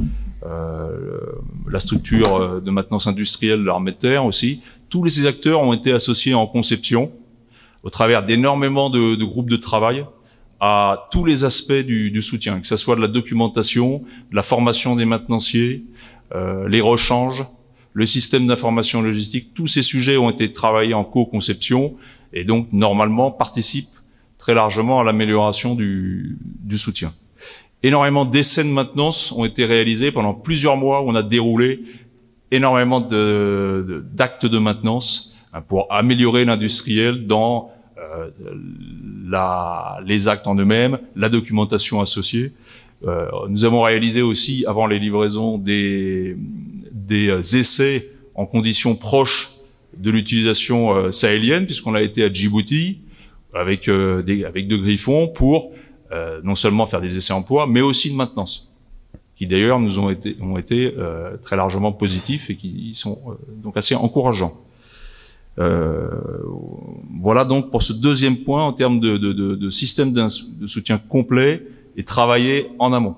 la structure de maintenance industrielle de l'armée de terre aussi, tous ces acteurs ont été associés en conception, au travers d'énormément de groupes de travail, à tous les aspects du soutien, que ce soit de la documentation, de la formation des maintenanciers, les rechanges, le système d'information logistique, tous ces sujets ont été travaillés en co-conception, et donc normalement participent très largement à l'amélioration du soutien. Énormément d'essais de maintenance ont été réalisés pendant plusieurs mois où on a déroulé énormément d'actes de maintenance pour améliorer l'industriel dans les actes en eux-mêmes, la documentation associée. Nous avons réalisé aussi, avant les livraisons, des essais en conditions proches de l'utilisation sahélienne, puisqu'on a été à Djibouti avec de Griffon pour non seulement faire des essais emploi, mais aussi de maintenance, qui d'ailleurs nous ont été très largement positifs et qui sont donc assez encourageants. Voilà donc pour ce deuxième point en termes de système de soutien complet et travailler en amont.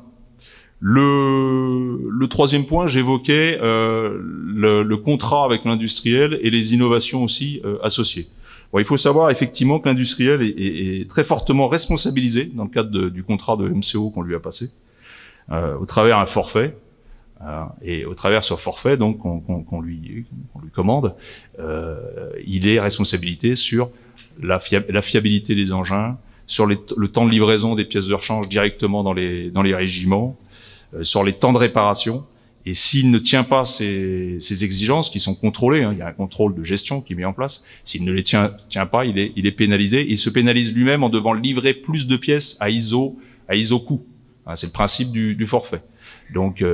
Le troisième point, j'évoquais le contrat avec l'industriel et les innovations aussi associées. Bon, il faut savoir effectivement que l'industriel est très fortement responsabilisé dans le cadre du contrat de MCO qu'on lui a passé, au travers un forfait. Et au travers ce forfait donc qu'on lui commande, il est responsabilité sur la fiabilité des engins, sur le temps de livraison des pièces de rechange directement dans les régiments, sur les temps de réparation. Et s'il ne tient pas ces exigences qui sont contrôlées, il y a un contrôle de gestion qui est mis en place, s'il ne les tient pas, il est pénalisé. Il se pénalise lui-même en devant livrer plus de pièces à ISO coût. C'est le principe du forfait. Donc,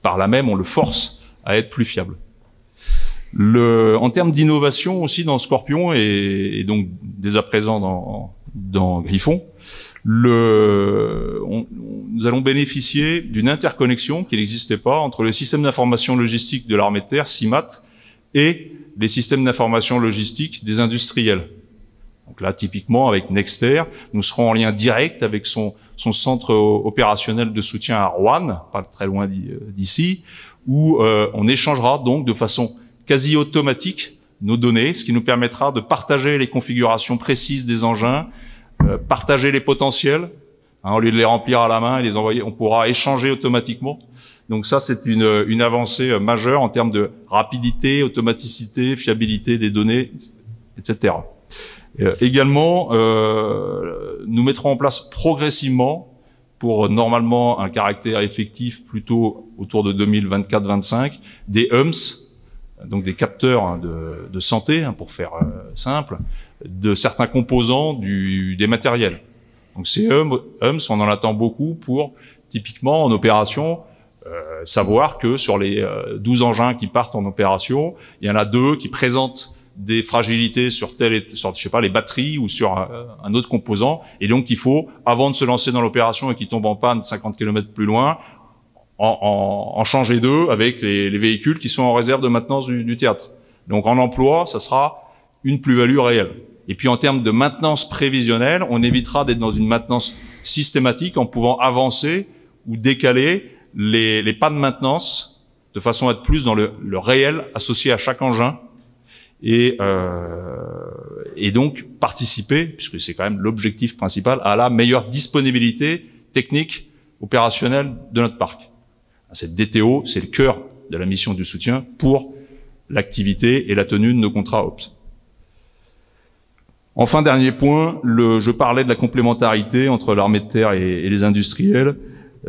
par là même, on le force à être plus fiable. En termes d'innovation aussi dans Scorpion et donc dès à présent dans Griffon, nous allons bénéficier d'une interconnexion qui n'existait pas entre le système d'information logistique de l'armée de terre, CIMAT, et les systèmes d'information logistique des industriels. Donc là, typiquement, avec Nexter, nous serons en lien direct avec son centre opérationnel de soutien à Roanne, pas très loin d'ici, où on échangera donc de façon quasi automatique nos données, ce qui nous permettra de partager les configurations précises des engins, partager les potentiels, au lieu de les remplir à la main et les envoyer, on pourra échanger automatiquement. Donc ça, c'est une avancée majeure en termes de rapidité, automaticité, fiabilité des données, etc. Également, nous mettrons en place progressivement, pour normalement un caractère effectif plutôt autour de 2024-25, des HUMS, donc des capteurs de santé, pour faire simple, de certains composants des matériels. Donc ces HUMS, on en attend beaucoup pour, typiquement en opération, savoir que sur les 12 engins qui partent en opération, il y en a 2 qui présentent des fragilités sur je sais pas, les batteries ou sur un autre composant, et donc il faut, avant de se lancer dans l'opération et qu'il tombe en panne 50 km plus loin, en changer 2 avec les véhicules qui sont en réserve de maintenance du théâtre. Donc en emploi, ça sera une plus-value réelle. Et puis en termes de maintenance prévisionnelle, on évitera d'être dans une maintenance systématique en pouvant avancer ou décaler les pas de maintenance de façon à être plus dans le réel associé à chaque engin et donc participer, puisque c'est quand même l'objectif principal, à la meilleure disponibilité technique opérationnelle de notre parc. Cette DTO, c'est le cœur de la mission du soutien pour l'activité et la tenue de nos contrats OPS. Enfin, dernier point, je parlais de la complémentarité entre l'armée de terre et les industriels.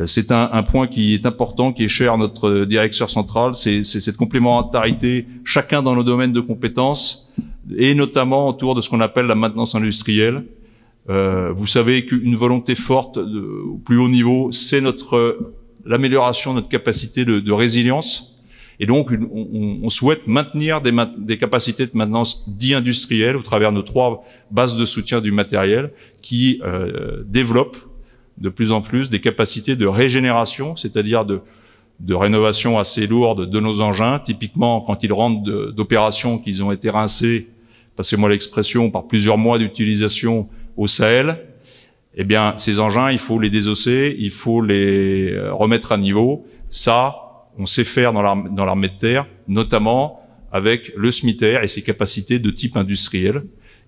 C'est un point qui est important, qui est cher à notre directeur central, c'est cette complémentarité, chacun dans nos domaines de compétences, et notamment autour de ce qu'on appelle la maintenance industrielle. Vous savez qu'une volonté forte au plus haut niveau, c'est l'amélioration de notre capacité de résilience. Et donc, on souhaite maintenir des capacités de maintenance dits industrielles au travers de nos 3 bases de soutien du matériel qui développent de plus en plus des capacités de régénération, c'est-à-dire de rénovation assez lourde de nos engins. Typiquement, quand ils rentrent d'opérations qu'ils ont été rincés, passez-moi l'expression, par plusieurs mois d'utilisation au Sahel, eh bien, ces engins, il faut les désosser, il faut les remettre à niveau. Ça, on sait faire dans l'armée de terre, notamment avec le SMITER et ses capacités de type industriel,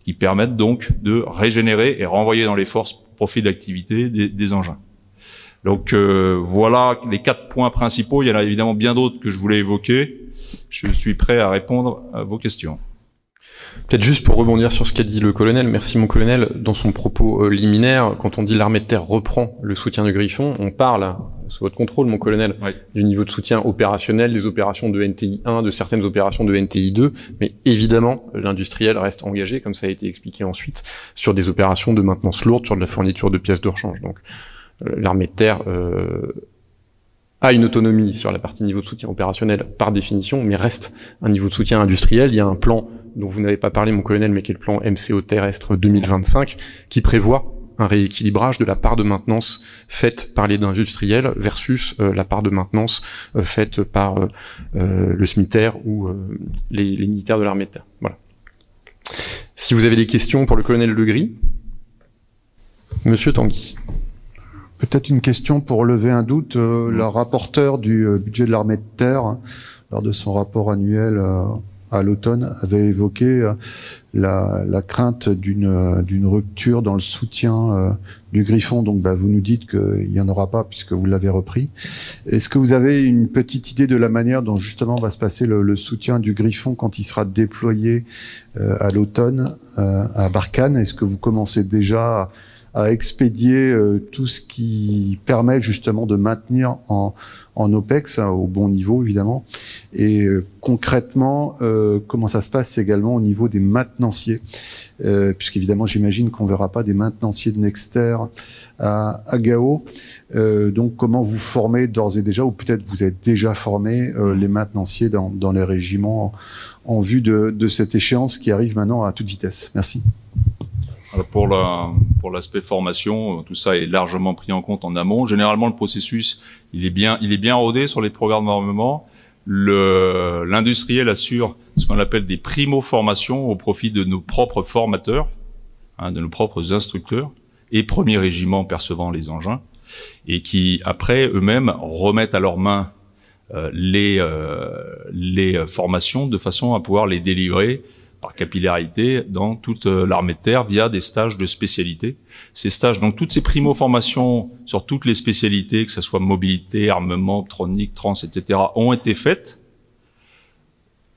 qui permettent donc de régénérer et renvoyer dans les forces profit d'activité des engins. Donc voilà les 4 points principaux. Il y en a évidemment bien d'autres que je voulais évoquer. Je suis prêt à répondre à vos questions. Peut-être juste pour rebondir sur ce qu'a dit le colonel, merci mon colonel, dans son propos liminaire, quand on dit l'armée de terre reprend le soutien du Griffon, on parle sous votre contrôle, mon colonel, du niveau de soutien opérationnel, des opérations de NTI 1, de certaines opérations de NTI 2, mais évidemment, l'industriel reste engagé, comme ça a été expliqué ensuite, sur des opérations de maintenance lourde, sur de la fourniture de pièces de rechange. Donc, l'armée de terre a une autonomie sur la partie niveau de soutien opérationnel par définition, mais reste un niveau de soutien industriel. Il y a un plan dont vous n'avez pas parlé, mon colonel, mais qui est le plan MCO terrestre 2025, qui prévoit un rééquilibrage de la part de maintenance faite par les industriels versus la part de maintenance faite par le SMITER ou les militaires de l'armée de terre. Voilà. Si vous avez des questions pour le colonel Legris, Monsieur Tanguy. Peut-être une question pour lever un doute. Le rapporteur du budget de l'armée de terre, lors de son rapport annuel à l'automne, avait évoqué la crainte d'une rupture dans le soutien du Griffon. Donc vous nous dites qu'il n'y en aura pas puisque vous l'avez repris. Est-ce que vous avez une petite idée de la manière dont justement va se passer le soutien du Griffon quand il sera déployé à l'automne à Barkhane? Est-ce que vous commencez déjà à expédier tout ce qui permet justement de maintenir en OPEX, au bon niveau évidemment, et concrètement, comment ça se passe également au niveau des maintenanciers, puisqu'évidemment j'imagine qu'on verra pas des maintenanciers de Nexter à Gao, donc comment vous formez d'ores et déjà, ou peut-être vous êtes déjà formé les maintenanciers dans les régiments en vue de cette échéance qui arrive maintenant à toute vitesse. Merci. Alors pour l'aspect formation, tout ça est largement pris en compte en amont. Généralement, le processus, il est bien rodé sur les programmes d'armement. L'industriel assure ce qu'on appelle des primo-formations au profit de nos propres formateurs, de nos propres instructeurs et premiers régiments percevant les engins, et qui après eux-mêmes remettent à leurs mains les formations de façon à pouvoir les délivrer par capillarité dans toute l'armée de terre via des stages de spécialité. Ces stages, donc toutes ces primo-formations sur toutes les spécialités, que ce soit mobilité, armement, optronique, trans, etc., ont été faites.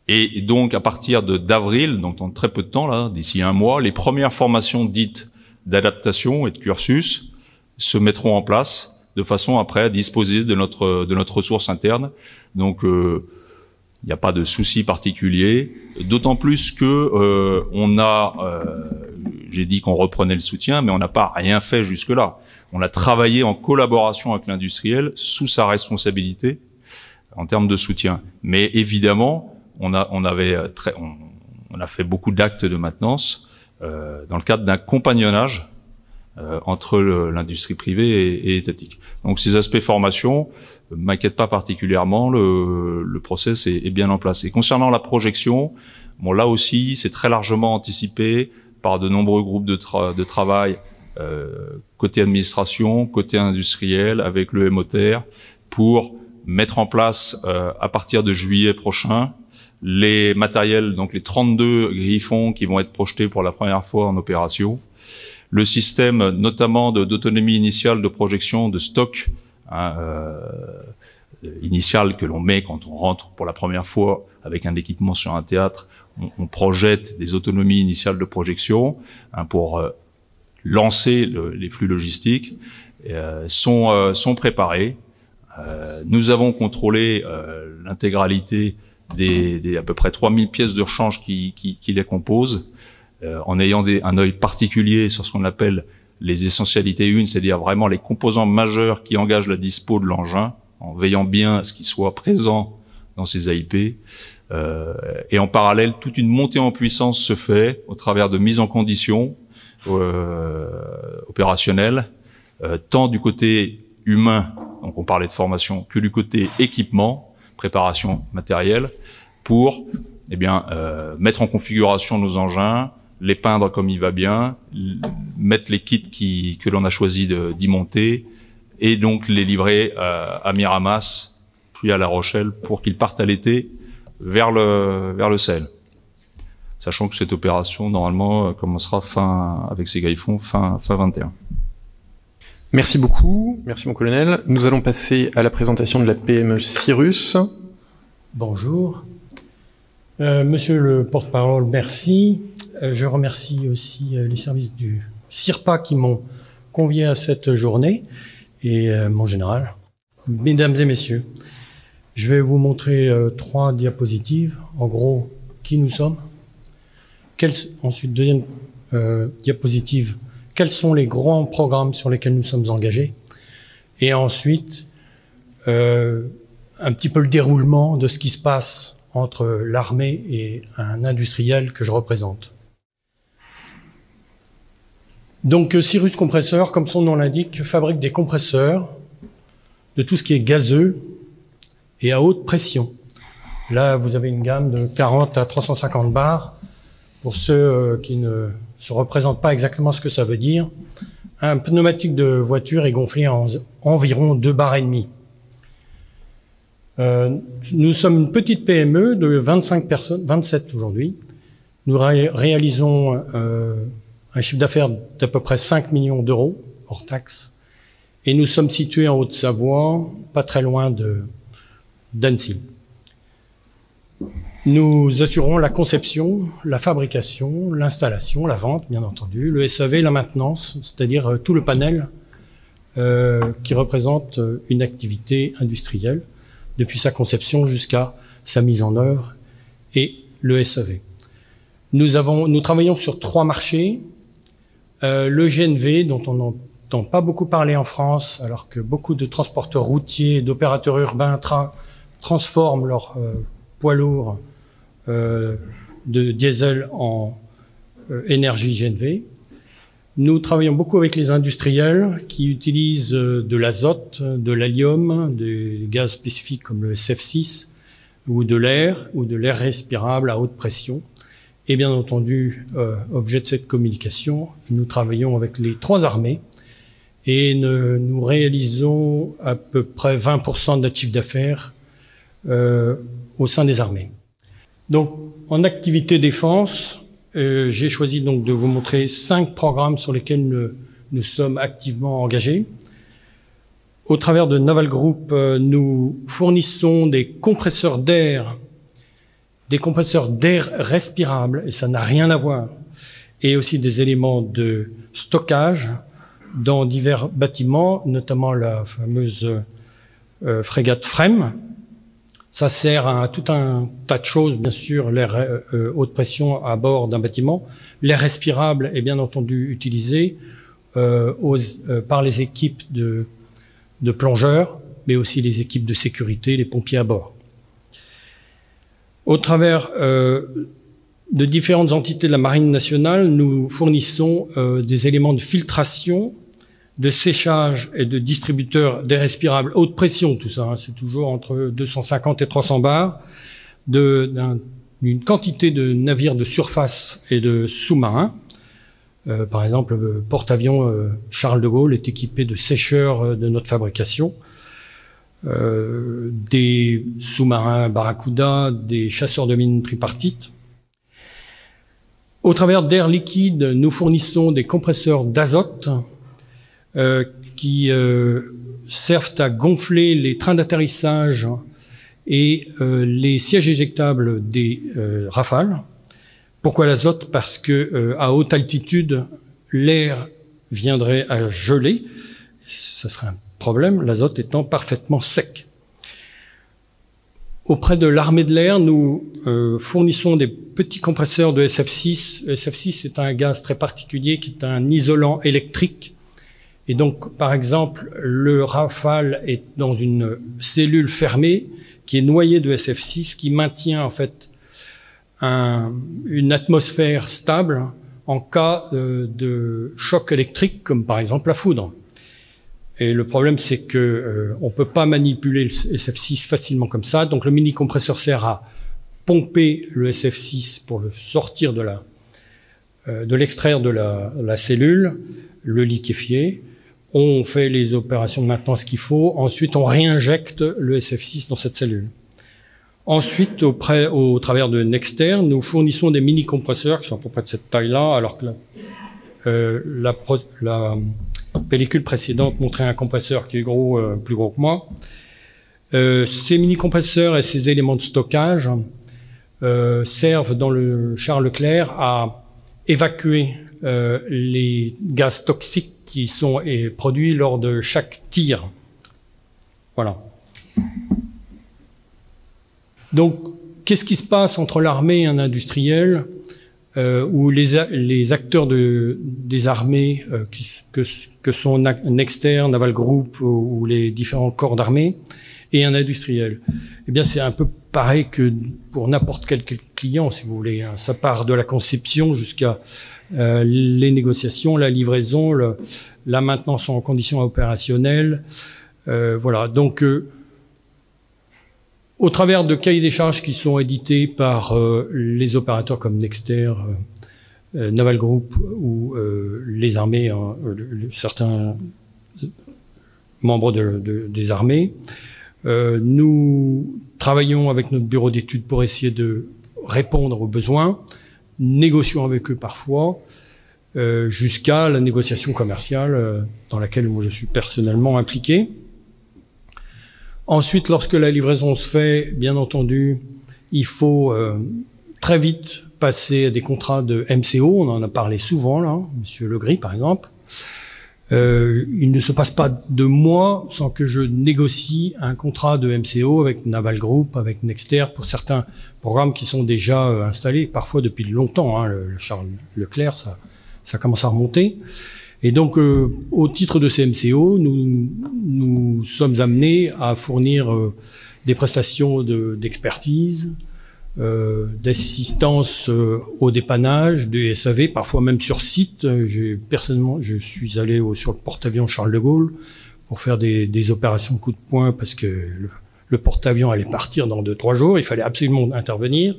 Et donc à partir d'avril, donc dans très peu de temps, là, d'ici un mois, les premières formations dites d'adaptation et de cursus se mettront en place de façon après à disposer de notre ressource interne. Donc il n'y a pas de souci particulier, d'autant plus que j'ai dit qu'on reprenait le soutien, mais on n'a pas rien fait jusque-là. On a travaillé en collaboration avec l'industriel sous sa responsabilité en termes de soutien. Mais évidemment, on a fait beaucoup d'actes de maintenance dans le cadre d'un compagnonnage entre l'industrie privée et étatique. Donc ces aspects formation m'inquiètent pas particulièrement, le process est bien en place. Et concernant la projection, bon là aussi c'est très largement anticipé par de nombreux groupes de travail côté administration, côté industriel, avec le MOTER, pour mettre en place à partir de juillet prochain les matériels, donc les 32 Griffons qui vont être projetés pour la première fois en opération. Le système notamment d'autonomie initiale de projection de stock initial que l'on met quand on rentre pour la première fois avec un équipement sur un théâtre. On projette des autonomies initiales de projection pour lancer les flux logistiques, sont préparés. Nous avons contrôlé l'intégralité des à peu près 3000 pièces de rechange qui les composent, en ayant un œil particulier sur ce qu'on appelle les essentialités 1, c'est-à-dire vraiment les composants majeurs qui engagent la dispo de l'engin, en veillant bien à ce qu'ils soient présents dans ces AIP. Et en parallèle, toute une montée en puissance se fait au travers de mise en condition opérationnelle, tant du côté humain, donc on parlait de formation, que du côté équipement, préparation matérielle, pour mettre en configuration nos engins, les peindre comme il va bien, mettre les kits que l'on a choisi d'y monter, et donc les livrer à Miramas, puis à La Rochelle, pour qu'ils partent à l'été vers le Sahel. Sachant que cette opération, normalement, commencera avec ces Griffons, fin 21. Merci beaucoup. Merci, mon colonel. Nous allons passer à la présentation de la PME Cyrus. Bonjour. Monsieur le porte-parole, merci. Je remercie aussi les services du CIRPA qui m'ont convié à cette journée et mon général. Mesdames et messieurs, je vais vous montrer 3 diapositives. En gros, qui nous sommes. Ensuite, deuxième diapositive, quels sont les grands programmes sur lesquels nous sommes engagés. Et ensuite, un petit peu le déroulement de ce qui se passe entre l'armée et un industriel que je représente. Donc Cyrus Compresseur, comme son nom l'indique, fabrique des compresseurs de tout ce qui est gazeux et à haute pression. Là, vous avez une gamme de 40 à 350 bars. Pour ceux qui ne se représentent pas exactement ce que ça veut dire, un pneumatique de voiture est gonflé en environ 2 bars et demi. Nous sommes une petite PME de 25 personnes, 27 aujourd'hui. Nous réalisons un chiffre d'affaires d'à peu près 5 millions d'euros hors taxes. Et nous sommes situés en Haute-Savoie, pas très loin d'Annecy. Nous assurons la conception, la fabrication, l'installation, la vente, bien entendu, le SAV, la maintenance, c'est-à-dire tout le panel qui représente une activité industrielle, depuis sa conception jusqu'à sa mise en œuvre, et le SAV. Nous travaillons sur 3 marchés. Le GNV, dont on n'entend pas beaucoup parler en France, alors que beaucoup de transporteurs routiers et d'opérateurs urbains transforment leurs poids lourds de diesel en énergie GNV. Nous travaillons beaucoup avec les industriels qui utilisent de l'azote, de l'hélium, des gaz spécifiques comme le SF6, ou de l'air respirable à haute pression. Et bien entendu, objet de cette communication, nous travaillons avec les 3 armées et nous réalisons à peu près 20% de notre chiffre d'affaires au sein des armées. Donc, en activité défense, j'ai choisi donc de vous montrer 5 programmes sur lesquels nous sommes activement engagés. Au travers de Naval Group, nous fournissons des compresseurs d'air respirables, et ça n'a rien à voir, et aussi des éléments de stockage dans divers bâtiments, notamment la fameuse frégate Frem. Ça sert à tout un tas de choses, bien sûr, l'air haute pression à bord d'un bâtiment. L'air respirable est bien entendu utilisé par les équipes de plongeurs, mais aussi les équipes de sécurité, les pompiers à bord. Au travers de différentes entités de la Marine nationale, nous fournissons des éléments de filtration, de séchage et de distributeurs d'air respirable haute pression, tout ça, hein, c'est toujours entre 250 et 300 bars, d'une quantité de navires de surface et de sous-marins. Par exemple, le porte-avions Charles de Gaulle est équipé de sécheurs de notre fabrication. Des sous-marins Barracuda, des chasseurs de mines tripartites. Au travers d'Air Liquide, nous fournissons des compresseurs d'azote qui servent à gonfler les trains d'atterrissage et les sièges éjectables des Rafales. Pourquoi l'azote? Parce que à haute altitude, l'air viendrait à geler. Ça serait un problème, l'azote étant parfaitement sec. Auprès de l'armée de l'air, nous fournissons des petits compresseurs de SF6. SF6, c'est un gaz très particulier qui est un isolant électrique. Et donc, par exemple, le Rafale est dans une cellule fermée qui est noyée de SF6, qui maintient en fait une atmosphère stable en cas de choc électrique, comme par exemple la foudre. Et le problème, c'est que on peut pas manipuler le SF6 facilement comme ça. Donc, le mini-compresseur sert à pomper le SF6 pour le sortir de l'extraire de la cellule, le liquéfier. On fait les opérations de maintenance qu'il faut. Ensuite, on réinjecte le SF6 dans cette cellule. Ensuite, au travers de Nexter, nous fournissons des mini-compresseurs qui sont à peu près de cette taille-là, alors que la pellicule précédente montrait un compresseur qui est plus gros que moi. Ces mini-compresseurs et ces éléments de stockage servent dans le Charles Leclerc à évacuer les gaz toxiques qui sont produits lors de chaque tir. Voilà. Donc, qu'est-ce qui se passe entre l'armée et un industriel où les acteurs des armées que sont Nexter, Naval Group ou les différents corps d'armée et un industriel? Eh bien, c'est un peu pareil que pour n'importe quel client, si vous voulez. Hein. Ça part de la conception jusqu'à les négociations, la livraison, la maintenance en conditions opérationnelles. Voilà. Donc, au travers de cahiers des charges qui sont édités par les opérateurs comme Nexter, Naval Group ou les armées, hein, certains membres des armées, nous travaillons avec notre bureau d'études pour essayer de répondre aux besoins, négocions avec eux parfois, jusqu'à la négociation commerciale dans laquelle moi je suis personnellement impliqué. Ensuite, lorsque la livraison se fait, bien entendu, il faut très vite passer à des contrats de MCO. On en a parlé souvent, là, Monsieur Legris, par exemple. Il ne se passe pas de mois sans que je négocie un contrat de MCO avec Naval Group, avec Nexter, pour certains programmes qui sont déjà installés, parfois depuis longtemps. Hein, le Charles Leclerc, ça commence à remonter. Et donc, au titre de ces MCO, nous sommes amenés à fournir des prestations d'expertise, d'assistance au dépannage, des SAV, parfois même sur site. Personnellement, je suis allé sur le porte-avions Charles de Gaulle pour faire des opérations coup de poing parce que le porte-avions allait partir dans 2-3 jours. Il fallait absolument intervenir.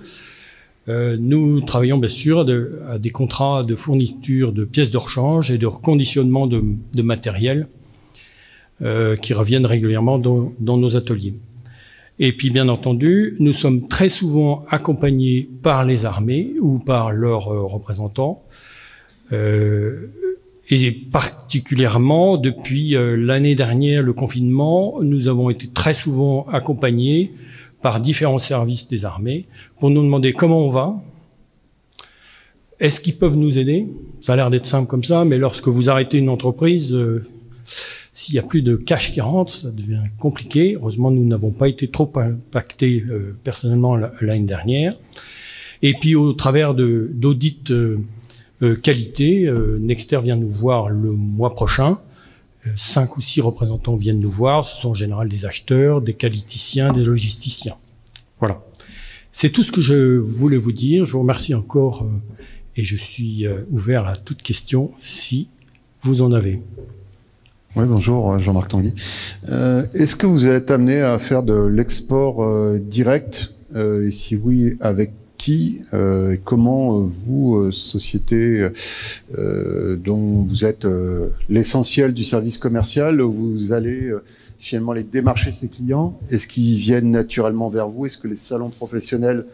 Nous travaillons bien sûr à des contrats de fourniture de pièces de rechange et de reconditionnement de matériel qui reviennent régulièrement dans nos ateliers. Et puis bien entendu, nous sommes très souvent accompagnés par les armées ou par leurs représentants et particulièrement depuis l'année dernière, le confinement, nous avons été très souvent accompagnés par différents services des armées pour nous demander comment on va, est-ce qu'ils peuvent nous aider. Ça a l'air d'être simple comme ça, mais lorsque vous arrêtez une entreprise, s'il y a plus de cash qui rentre, ça devient compliqué. Heureusement, nous n'avons pas été trop impactés personnellement l'année dernière. Et puis au travers d'audits qualité, Nexter vient nous voir le mois prochain. 5 ou 6 représentants viennent nous voir. Ce sont en général des acheteurs, des qualiticiens, des logisticiens. Voilà. C'est tout ce que je voulais vous dire. Je vous remercie encore et je suis ouvert à toute question si vous en avez. Oui, bonjour, Jean-Marc Tanguy. Est-ce que vous êtes amené à faire de l'export direct et si oui, avec qui comment vous, société dont vous êtes l'essentiel du service commercial, vous allez finalement les démarcher ces clients? Est-ce qu'ils viennent naturellement vers vous? Est-ce que les salons professionnels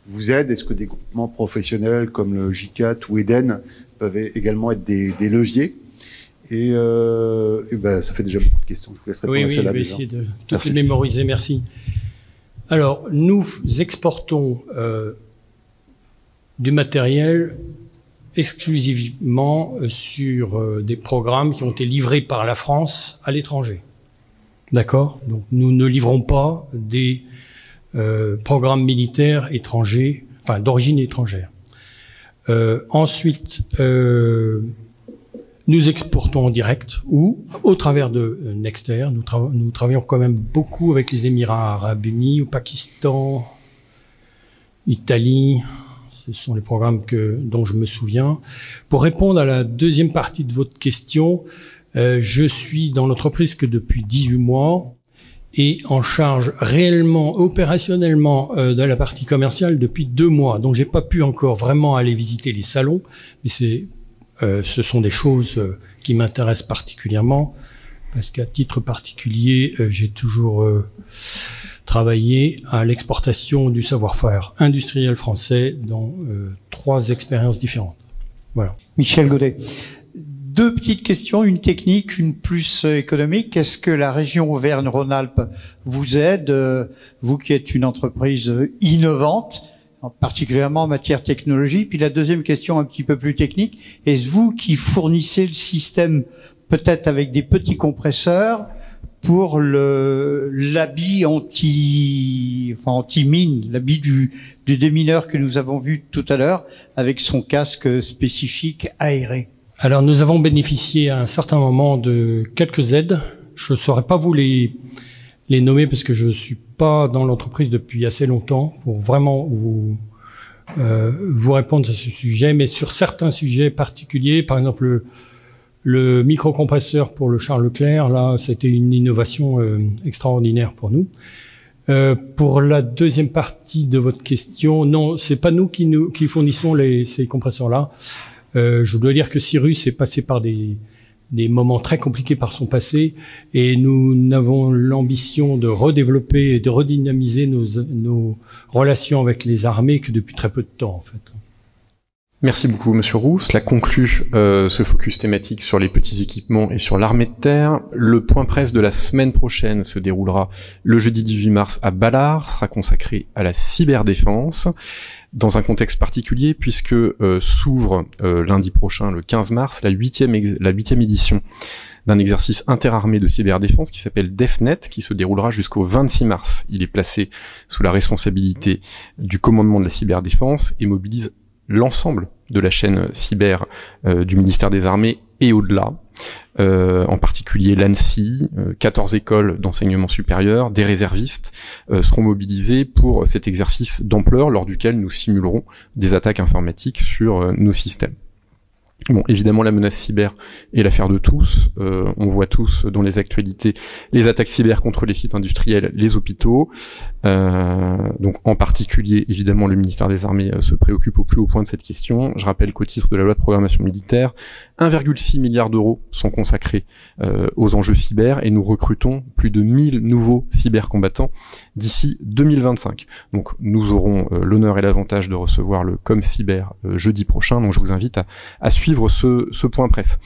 vous aident? Est-ce que des groupements professionnels comme le JCAT ou Eden peuvent également être des leviers? Et ben, ça fait déjà beaucoup de questions. Je vous laisse répondre à celle-là. Oui, je vais essayer de toutes les mémoriser. Merci. Alors, nous exportons du matériel exclusivement sur des programmes qui ont été livrés par la France à l'étranger. D'accord? Donc, nous ne livrons pas des programmes militaires étrangers, enfin d'origine étrangère. Ensuite, nous exportons en direct ou au travers de Nexter. Nous travaillons quand même beaucoup avec les Émirats arabes unis, au Pakistan, Italie. Ce sont les programmes dont je me souviens. Pour répondre à la deuxième partie de votre question, je suis dans l'entreprise que depuis 18 mois et en charge réellement, opérationnellement de la partie commerciale depuis 2 mois. Donc j'ai pas pu encore vraiment aller visiter les salons, mais ce sont des choses qui m'intéressent particulièrement parce qu'à titre particulier, j'ai toujours travaillé à l'exportation du savoir-faire industriel français dans 3 expériences différentes. Voilà. Michel Godet. 2 petites questions, une technique, une plus économique. Est-ce que la région Auvergne-Rhône-Alpes vous aide, vous qui êtes une entreprise innovante, particulièrement en matière technologie? Puis la deuxième question un petit peu plus technique, est-ce vous qui fournissez le système peut-être avec des petits compresseurs pour l'habit anti-mine, l'habit du démineur que nous avons vu tout à l'heure, avec son casque spécifique aéré. Alors nous avons bénéficié à un certain moment de quelques aides. Je ne saurais pas vous les nommer parce que je ne suis pas dans l'entreprise depuis assez longtemps pour vraiment vous répondre à ce sujet, mais sur certains sujets particuliers, par exemple le microcompresseur pour le Charles Leclerc, là, c'était une innovation extraordinaire pour nous. Pour la deuxième partie de votre question, non, c'est pas nous qui fournissons ces compresseurs-là. Je dois dire que Cyrus est passé par des moments très compliqués par son passé, et nous avons l'ambition de redévelopper et de redynamiser nos relations avec les armées que depuis très peu de temps, en fait. Merci beaucoup, Monsieur Roux. Cela conclut ce focus thématique sur les petits équipements et sur l'armée de terre. Le point presse de la semaine prochaine se déroulera le jeudi 18 mars à Ballard, sera consacré à la cyberdéfense, dans un contexte particulier, puisque s'ouvre lundi prochain, le 15 mars, la huitième édition d'un exercice interarmé de cyberdéfense qui s'appelle DEFNET, qui se déroulera jusqu'au 26 mars. Il est placé sous la responsabilité du commandement de la cyberdéfense et mobilise l'ensemble de la chaîne cyber du ministère des Armées et au-delà, en particulier l'ANSSI, 14 écoles d'enseignement supérieur, des réservistes seront mobilisés pour cet exercice d'ampleur lors duquel nous simulerons des attaques informatiques sur nos systèmes. Bon, évidemment, la menace cyber est l'affaire de tous. On voit tous dans les actualités les attaques cyber contre les sites industriels, les hôpitaux. Donc, en particulier, évidemment, le ministère des Armées se préoccupe au plus haut point de cette question. Je rappelle qu'au titre de la loi de programmation militaire, 1,6 milliard d'euros sont consacrés aux enjeux cyber, et nous recrutons plus de 1000 nouveaux cybercombattants d'ici 2025. Donc, nous aurons l'honneur et l'avantage de recevoir le ComCyber jeudi prochain. Donc, je vous invite à suivre ce point presse.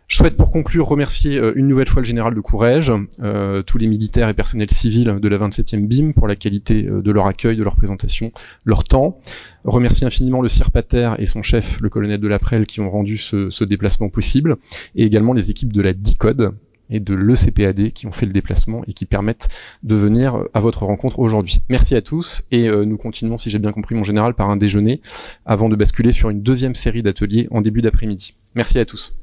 Je souhaite pour conclure remercier une nouvelle fois le général de Courrèges, tous les militaires et personnels civils de la 27e BIM pour la qualité de leur accueil, de leur présentation, leur temps. Remercier infiniment le Sir Pater et son chef, le colonel de Laprelle, qui ont rendu ce déplacement possible, et également les équipes de la DICODE et de l'ECPAD qui ont fait le déplacement et qui permettent de venir à votre rencontre aujourd'hui. Merci à tous, et nous continuons, si j'ai bien compris mon général, par un déjeuner avant de basculer sur une deuxième série d'ateliers en début d'après-midi. Merci à tous.